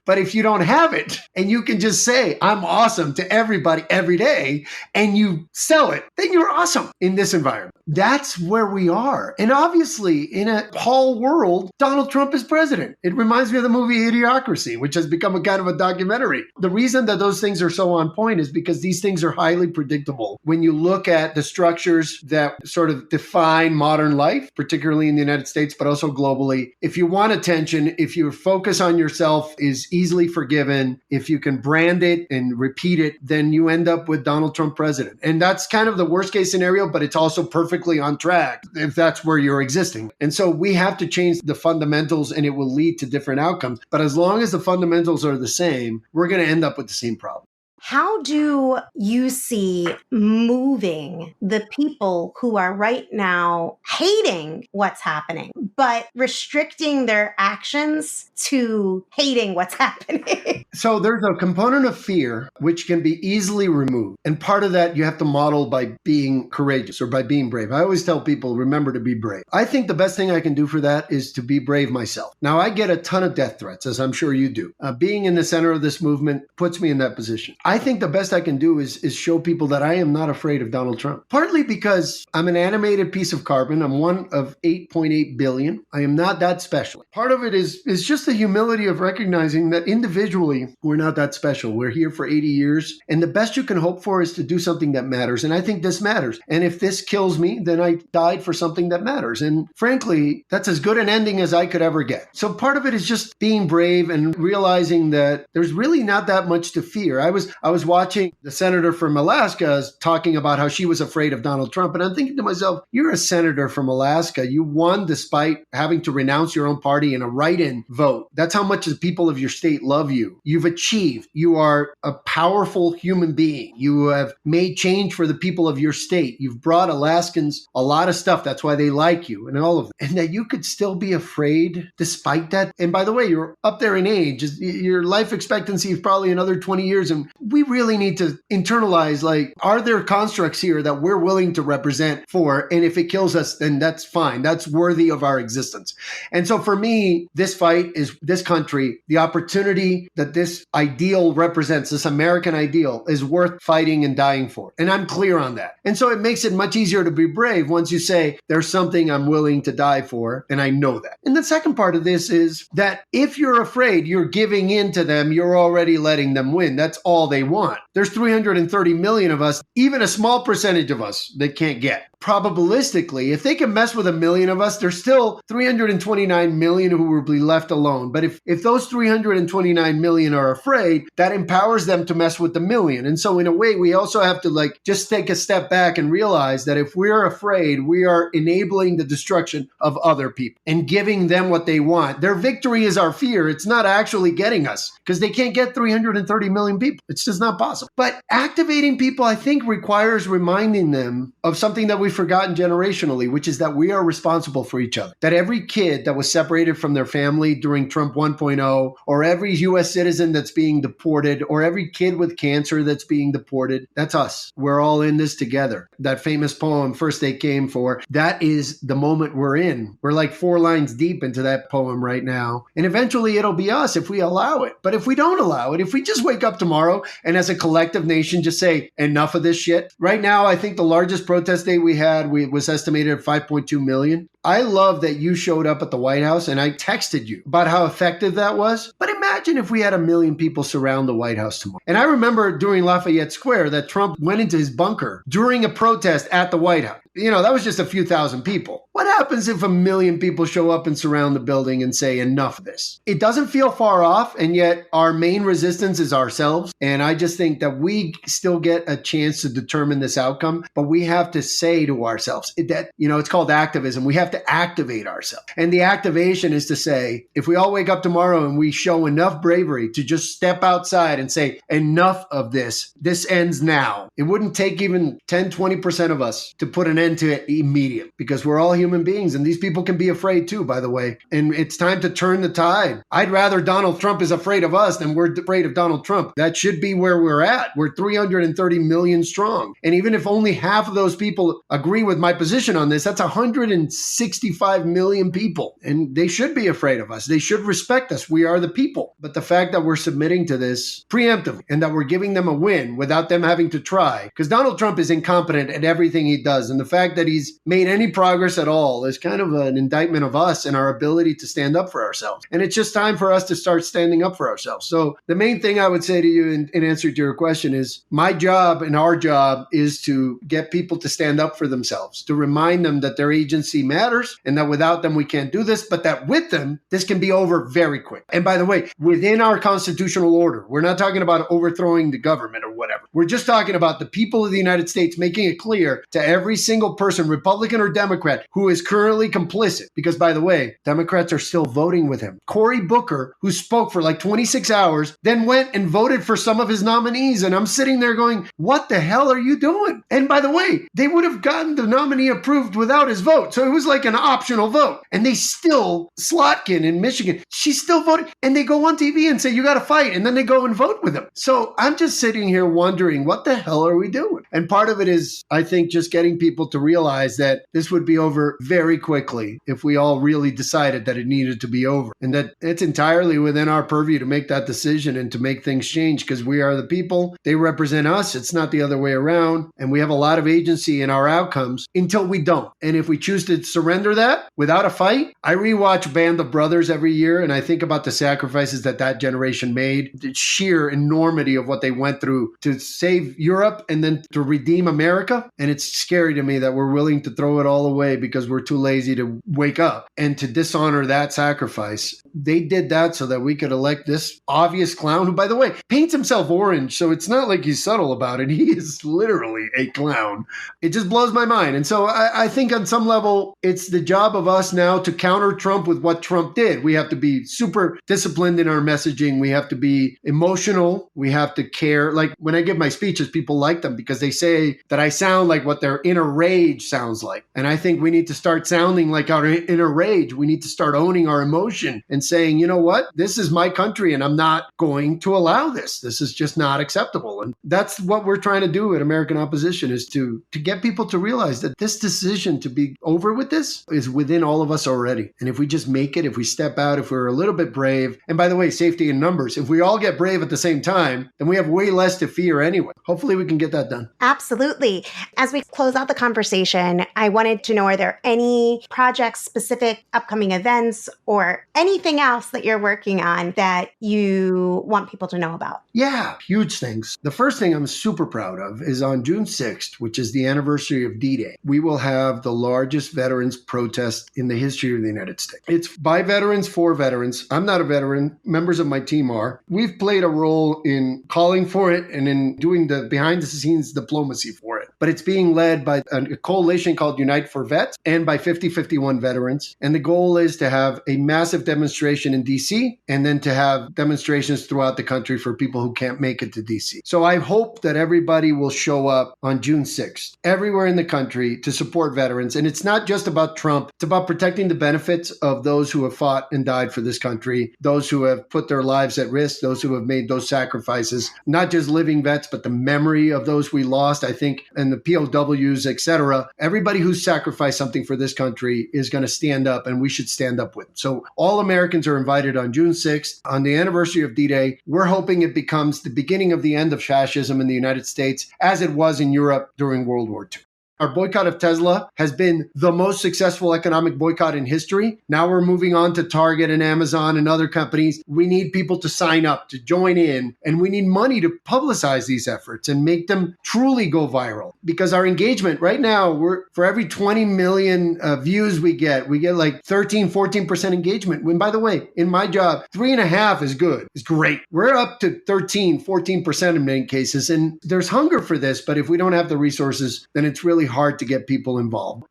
But if you don't have it and you can just say, I'm awesome to everybody every day, and you sell it, then you're awesome in this environment. That's where we are. And obviously, in a Paul world, Donald Trump is president. It reminds me of the movie Idiocracy, which has become a kind of a documentary. The reason that those things are so on point is because these things are highly predictable. When you look at the structures that sort of define modern life, particularly in the United States, but also globally, if you want attention, if your focus on yourself is easily forgiven, if you can brand it and repeat it, then you end up with Donald Trump president. And that's kind of the worst case scenario, but it's also perfectly on track if that's where you're existing. And so we have to change the fundamentals and it will lead to different outcomes. But as long as the fundamentals are the same, we're going to end up with the same problem. How do you see moving the people who are right now hating what's happening, but restricting their actions to hating what's happening? So there's a component of fear which can be easily removed. And part of that you have to model by being courageous or by being brave. I always tell people, remember to be brave. I think the best thing I can do for that is to be brave myself. Now, I get a ton of death threats, as I'm sure you do. Being in the center of this movement puts me in that position. I think the best I can do is show people that I am not afraid of Donald Trump. Partly because I'm an animated piece of carbon. I'm one of 8.8 billion. I am not that special. Part of it is just the humility of recognizing that individually, we're not that special. We're here for 80 years. And the best you can hope for is to do something that matters. And I think this matters. And if this kills me, then I died for something that matters. And frankly, that's as good an ending as I could ever get. So part of it is just being brave and realizing that there's really not that much to fear. I was I was watching the senator from Alaska talking about how she was afraid of Donald Trump. And I'm thinking to myself, you're a senator from Alaska. You won despite having to renounce your own party in a write-in vote. That's how much the people of your state love you. You've achieved. You are a powerful human being. You have made change for the people of your state. You've brought Alaskans a lot of stuff. That's why they like you and all of it. And that you could still be afraid despite that. And by the way, you're up there in age. Your life expectancy is probably another 20 years. And we really need to internalize, like, are there constructs here that we're willing to represent for? And if it kills us, then that's fine. That's worthy of our existence. And so for me, this fight is this country, the opportunity that this ideal represents, this American ideal, is worth fighting and dying for. And I'm clear on that. And so it makes it much easier to be brave once you say, there's something I'm willing to die for, and I know that. And the second part of this is that if you're afraid, you're giving in to them, you're already letting them win. That's all they want. There's 330 million of us, even a small percentage of us they can't get. Probabilistically, if they can mess with 1 million of us, there's still 329 million who will be left alone. But if those 329 million are afraid, that empowers them to mess with the million. And so in a way, we also have to just take a step back and realize that if we're afraid, we are enabling the destruction of other people and giving them what they want. Their victory is our fear. It's not actually getting us because they can't get 330 million people. It's just not possible. But activating people, I think, requires reminding them of something that we've forgotten generationally, which is that we are responsible for each other. That every kid that was separated from their family during Trump 1.0, or every U.S. citizen that's being deported, or every kid with cancer that's being deported, that's us. We're all in this together. That famous poem, First They Came For, that is the moment we're in. We're like 4 lines deep into that poem right now. And eventually it'll be us if we allow it. But if we don't allow it, if we just wake up tomorrow and as a collective nation just say, enough of this shit. Right now, I think the largest protest day we was estimated at 5.2 million. I love that you showed up at the White House and I texted you about how effective that was. But imagine if we had 1 million people surround the White House tomorrow. And I remember during Lafayette Square that Trump went into his bunker during a protest at the White House. That was just a few thousand people. What happens if 1 million people show up and surround the building and say, enough of this? It doesn't feel far off, and yet our main resistance is ourselves. And I just think that we still get a chance to determine this outcome, but we have to say to ourselves that, it's called activism. We have to activate ourselves. And the activation is to say, if we all wake up tomorrow and we show enough bravery to just step outside and say, enough of this ends now. It wouldn't take even 10, 20% of us to put an end to it immediately, because we're all human beings and these people can be afraid too, by the way. And it's time to turn the tide. I'd rather Donald Trump is afraid of us than we're afraid of Donald Trump. That should be where we're at. We're 330 million strong. And even if only half of those people agree with my position on this, that's 165 million people. And they should be afraid of us. They should respect us. We are the people. But the fact that we're submitting to this preemptively and that we're giving them a win without them having to try, because Donald Trump is incompetent at everything he does. And the fact that he's made any progress at all is kind of an indictment of us and our ability to stand up for ourselves. And it's just time for us to start standing up for ourselves. So the main thing I would say to you in answer to your question is my job and our job is to get people to stand up for themselves, to remind them that their agency matters and that without them we can't do this, but that with them, this can be over very quick. And by the way, within our constitutional order, we're not talking about overthrowing the government or whatever. We're just talking about the people of the United States making it clear to every single person, Republican or Democrat, who is currently complicit. Because by the way, Democrats are still voting with him. Cory Booker, who spoke for like 26 hours, then went and voted for some of his nominees. And I'm sitting there going, what the hell are you doing? And by the way, they would have gotten the nominee approved without his vote. So it was like an optional vote. And they still, Slotkin in Michigan, she's still voting. And they go on TV and say, you got to fight. And then they go and vote with him. So I'm just sitting here wondering, what the hell are we doing? And part of it is, I think, just getting people to realize that this would be over very quickly if we all really decided that it needed to be over, and that it's entirely within our purview to make that decision and to make things change, because we are the people. They represent us. It's not the other way around. And we have a lot of agency in our outcomes until we don't. And if we choose to surrender that without a fight, I rewatch Band of Brothers every year, and I think about the sacrifices that generation made, the sheer enormity of what they went through to save Europe and then to redeem America. And it's scary to me that we're willing to throw it all away because we're too lazy to wake up and to dishonor that sacrifice. They did that so that we could elect this obvious clown who, by the way, paints himself orange. So it's not like he's subtle about it. He is literally a clown. It just blows my mind. And so I think on some level, it's the job of us now to counter Trump with what Trump did. We have to be super disciplined in our messaging. We have to be emotional. We have to care. Like when I give my speeches, people like them because they say that I sound like what their inner rage sounds like. And I think we need to start sounding like our inner rage. We need to start owning our emotion and saying, you know what, this is my country and I'm not going to allow this. This is just not acceptable. And that's what we're trying to do at American Opposition, is to get people to realize that this decision to be over with this is within all of us already. And if we just make it, if we step out, if we're a little bit brave, and by the way, safety in numbers, if we all get brave at the same time, then we have way less to fear anyway. Hopefully we can get that done. Absolutely. As we close out the conversation, I wanted to know, are there any projects, specific upcoming events, or anything else that you're working on that you want people to know about? Yeah, huge things. The first thing I'm super proud of is on June 6th, which is the anniversary of D-Day, we will have the largest veterans protest in the history of the United States. It's by veterans, for veterans. I'm not a veteran. Members of my team are. We've played a role in calling for it and in doing the behind-the-scenes diplomacy for it. But it's being led by a coalition called Unite for Vets and by 5051 veterans. And the goal is to have a massive demonstration in D.C. and then to have demonstrations throughout the country for people who can't make it to D.C. So I hope that everybody will show up on June 6th, everywhere in the country, to support veterans. And it's not just about Trump. It's about protecting the benefits of those who have fought and died for this country, those who have put their lives at risk, those who have made those sacrifices, not just living vets, but the memory of those we lost, I think, and the POWs, etc. Everybody who's sacrificed something for this country is going to stand up, and we should stand up with them. So all Americans are invited on June 6th, on the anniversary of D-Day. We're hoping it becomes the beginning of the end of fascism in the United States, as it was in Europe during World War II. Our boycott of Tesla has been the most successful economic boycott in history. Now we're moving on to Target and Amazon and other companies. We need people to sign up, to join in, and we need money to publicize these efforts and make them truly go viral. Because our engagement right now, for every 20 million views we get like 13, 14% engagement. When, by the way, in my job, 3.5 is good. It's great. We're up to 13, 14% in many cases. And there's hunger for this, but if we don't have the resources, then it's really hard to get people involved.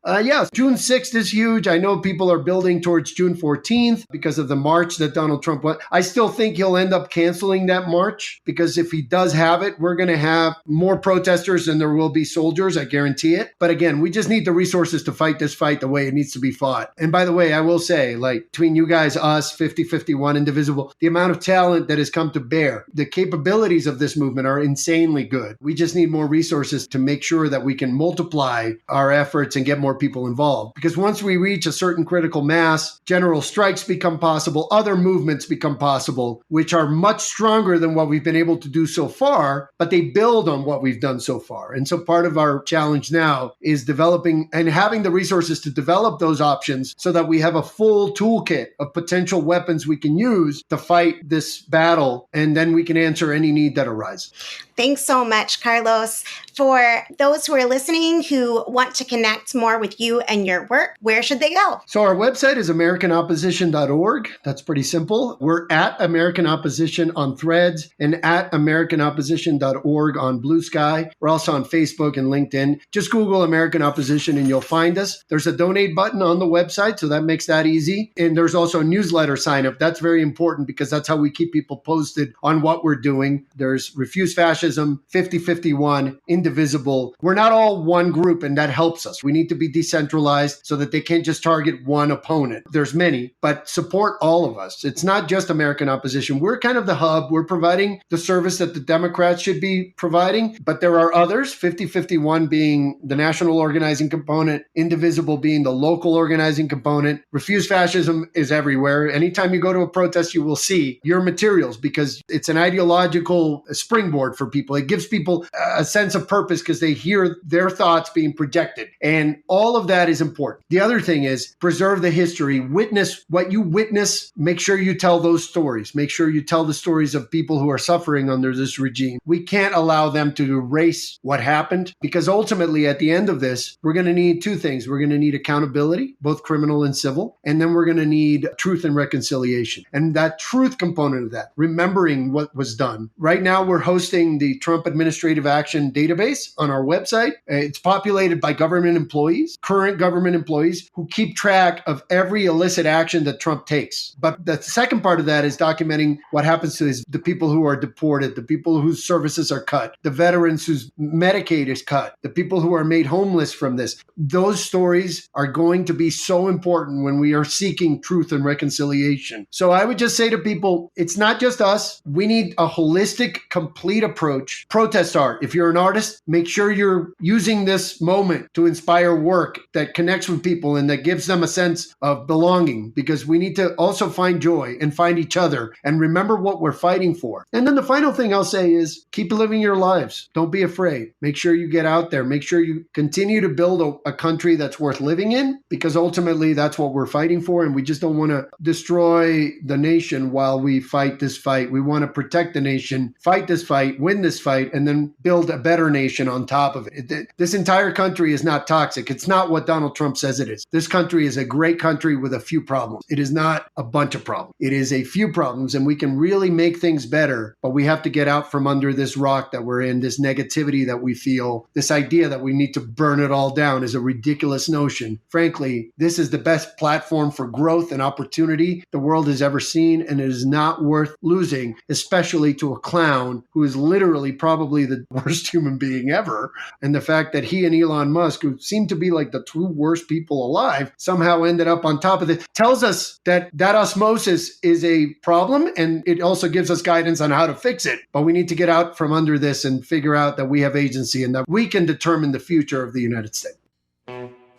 June 6th is huge. I know people are building towards June 14th because of the march that Donald Trump went. I still think he'll end up canceling that march, because if he does have it, we're going to have more protesters than there will be soldiers. I guarantee it. But again, we just need the resources to fight this fight the way it needs to be fought. And by the way, I will say, like, between you guys, us, 5051, Indivisible, the amount of talent that has come to bear, the capabilities of this movement are insanely good. We just need more resources to make sure that we can multiply our efforts and get more people involved. Because once we reach a certain critical mass, general strikes become possible, other movements become possible, which are much stronger than what we've been able to do so far, but they build on what we've done so far. And so part of our challenge now is developing and having the resources to develop those options so that we have a full toolkit of potential weapons we can use to fight this battle, and then we can answer any need that arises. Thanks so much, Carlos. For those who are listening who want to connect more with you and your work, where should they go? So our website is americanopposition.org. That's pretty simple. We're at American Opposition on Threads and at americanopposition.org on Blue Sky. We're also on Facebook and LinkedIn. Just Google American Opposition and you'll find us. There's a donate button on the website, so that makes that easy. And there's also a newsletter sign up. That's very important because that's how we keep people posted on what we're doing. There's Refuse Fascism, 5051, Indivisible. We're not all one group, and that helps us. We need to be decentralized so that they can't just target one opponent. There's many, but support all of us. It's not just American Opposition. We're kind of the hub. We're providing the service that the Democrats should be providing, but there are others, 5051 being the national organizing component, Indivisible being the local organizing component. Refuse Fascism is everywhere. Anytime you go to a protest, you will see your materials because it's an ideological springboard for people. people. It gives people a sense of purpose because they hear their thoughts being projected. And all of that is important. The other thing is preserve the history, witness what you witness. Make sure you tell those stories. Make sure you tell the stories of people who are suffering under this regime. We can't allow them to erase what happened, because ultimately at the end of this, we're going to need two things. We're going to need accountability, both criminal and civil, and then we're going to need truth and reconciliation. And that truth component of that, remembering what was done. Right now, we're hosting the Trump Administrative Action Database on our website. It's populated by government employees, current government employees, who keep track of every illicit action that Trump takes. But the second part of that is documenting what happens to the people who are deported, the people whose services are cut, the veterans whose Medicaid is cut, the people who are made homeless from this. Those stories are going to be so important when we are seeking truth and reconciliation. So I would just say to people, it's not just us. We need a holistic, complete approach. Protest art. If you're an artist, make sure you're using this moment to inspire work that connects with people and that gives them a sense of belonging, because we need to also find joy and find each other and remember what we're fighting for. And then the final thing I'll say is keep living your lives. Don't be afraid. Make sure you get out there. Make sure you continue to build a country that's worth living in, because ultimately that's what we're fighting for. And we just don't want to destroy the nation while we fight this fight. We want to protect the nation, fight this fight, win this fight, and then build a better nation on top of it. This entire country is not toxic. It's not what Donald Trump says it is. This country is a great country with a few problems. It is not a bunch of problems. It is a few problems, and we can really make things better, but we have to get out from under this rock that we're in, this negativity that we feel, this idea that we need to burn it all down is a ridiculous notion. Frankly, this is the best platform for growth and opportunity the world has ever seen, and it is not worth losing, especially to a clown who is literally probably the worst human being ever. And the fact that he and Elon Musk, who seem to be like the two worst people alive, somehow ended up on top of it, tells us that osmosis is a problem, and it also gives us guidance on how to fix it. But we need to get out from under this and figure out that we have agency and that we can determine the future of the United States.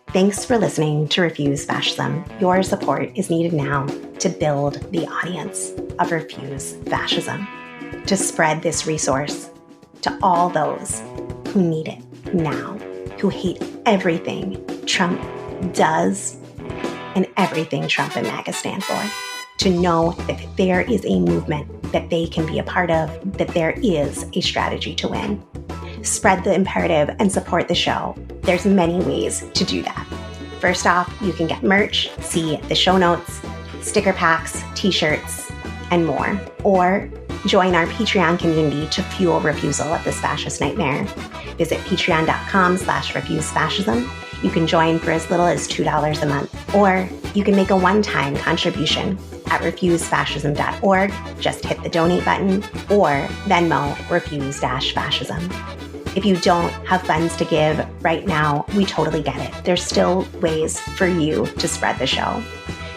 Thanks for listening to Refuse Fascism. Your support is needed now to build the audience of Refuse Fascism, to spread this resource to all those who need it now, who hate everything Trump does and everything Trump and MAGA stand for, to know that there is a movement that they can be a part of, that there is a strategy to win. Spread the imperative and support the show. There's many ways to do that. First off, you can get merch, see the show notes, sticker packs, t-shirts, and more. Or join our Patreon community to fuel refusal of this fascist nightmare. Visit patreon.com/refusefascism. You can join for as little as $2 a month. Or you can make a one-time contribution at refusefascism.org. Just hit the donate button or Venmo refuse-fascism. If you don't have funds to give right now, we totally get it. There's still ways for you to spread the show.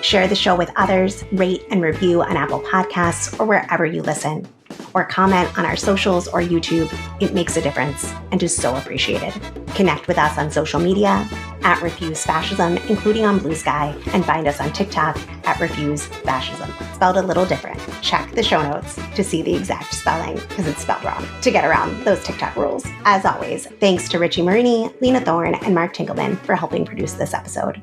Share the show with others, rate and review on Apple Podcasts or wherever you listen, or comment on our socials or YouTube. It makes a difference and is so appreciated. Connect with us on social media at Refuse Fascism, including on Blue Sky, and find us on TikTok at Refuse Fascism. Spelled a little different. Check the show notes to see the exact spelling, because it's spelled wrong, to get around those TikTok rules. As always, thanks to Richie Marini, Lena Thorne, and Mark Tinkleman for helping produce this episode.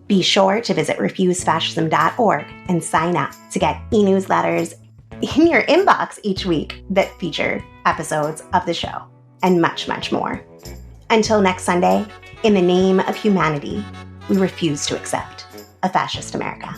Be sure to visit refusefascism.org and sign up to get e-newsletters in your inbox each week that feature episodes of the show, and much, much more. Until next Sunday, in the name of humanity, we refuse to accept a fascist America.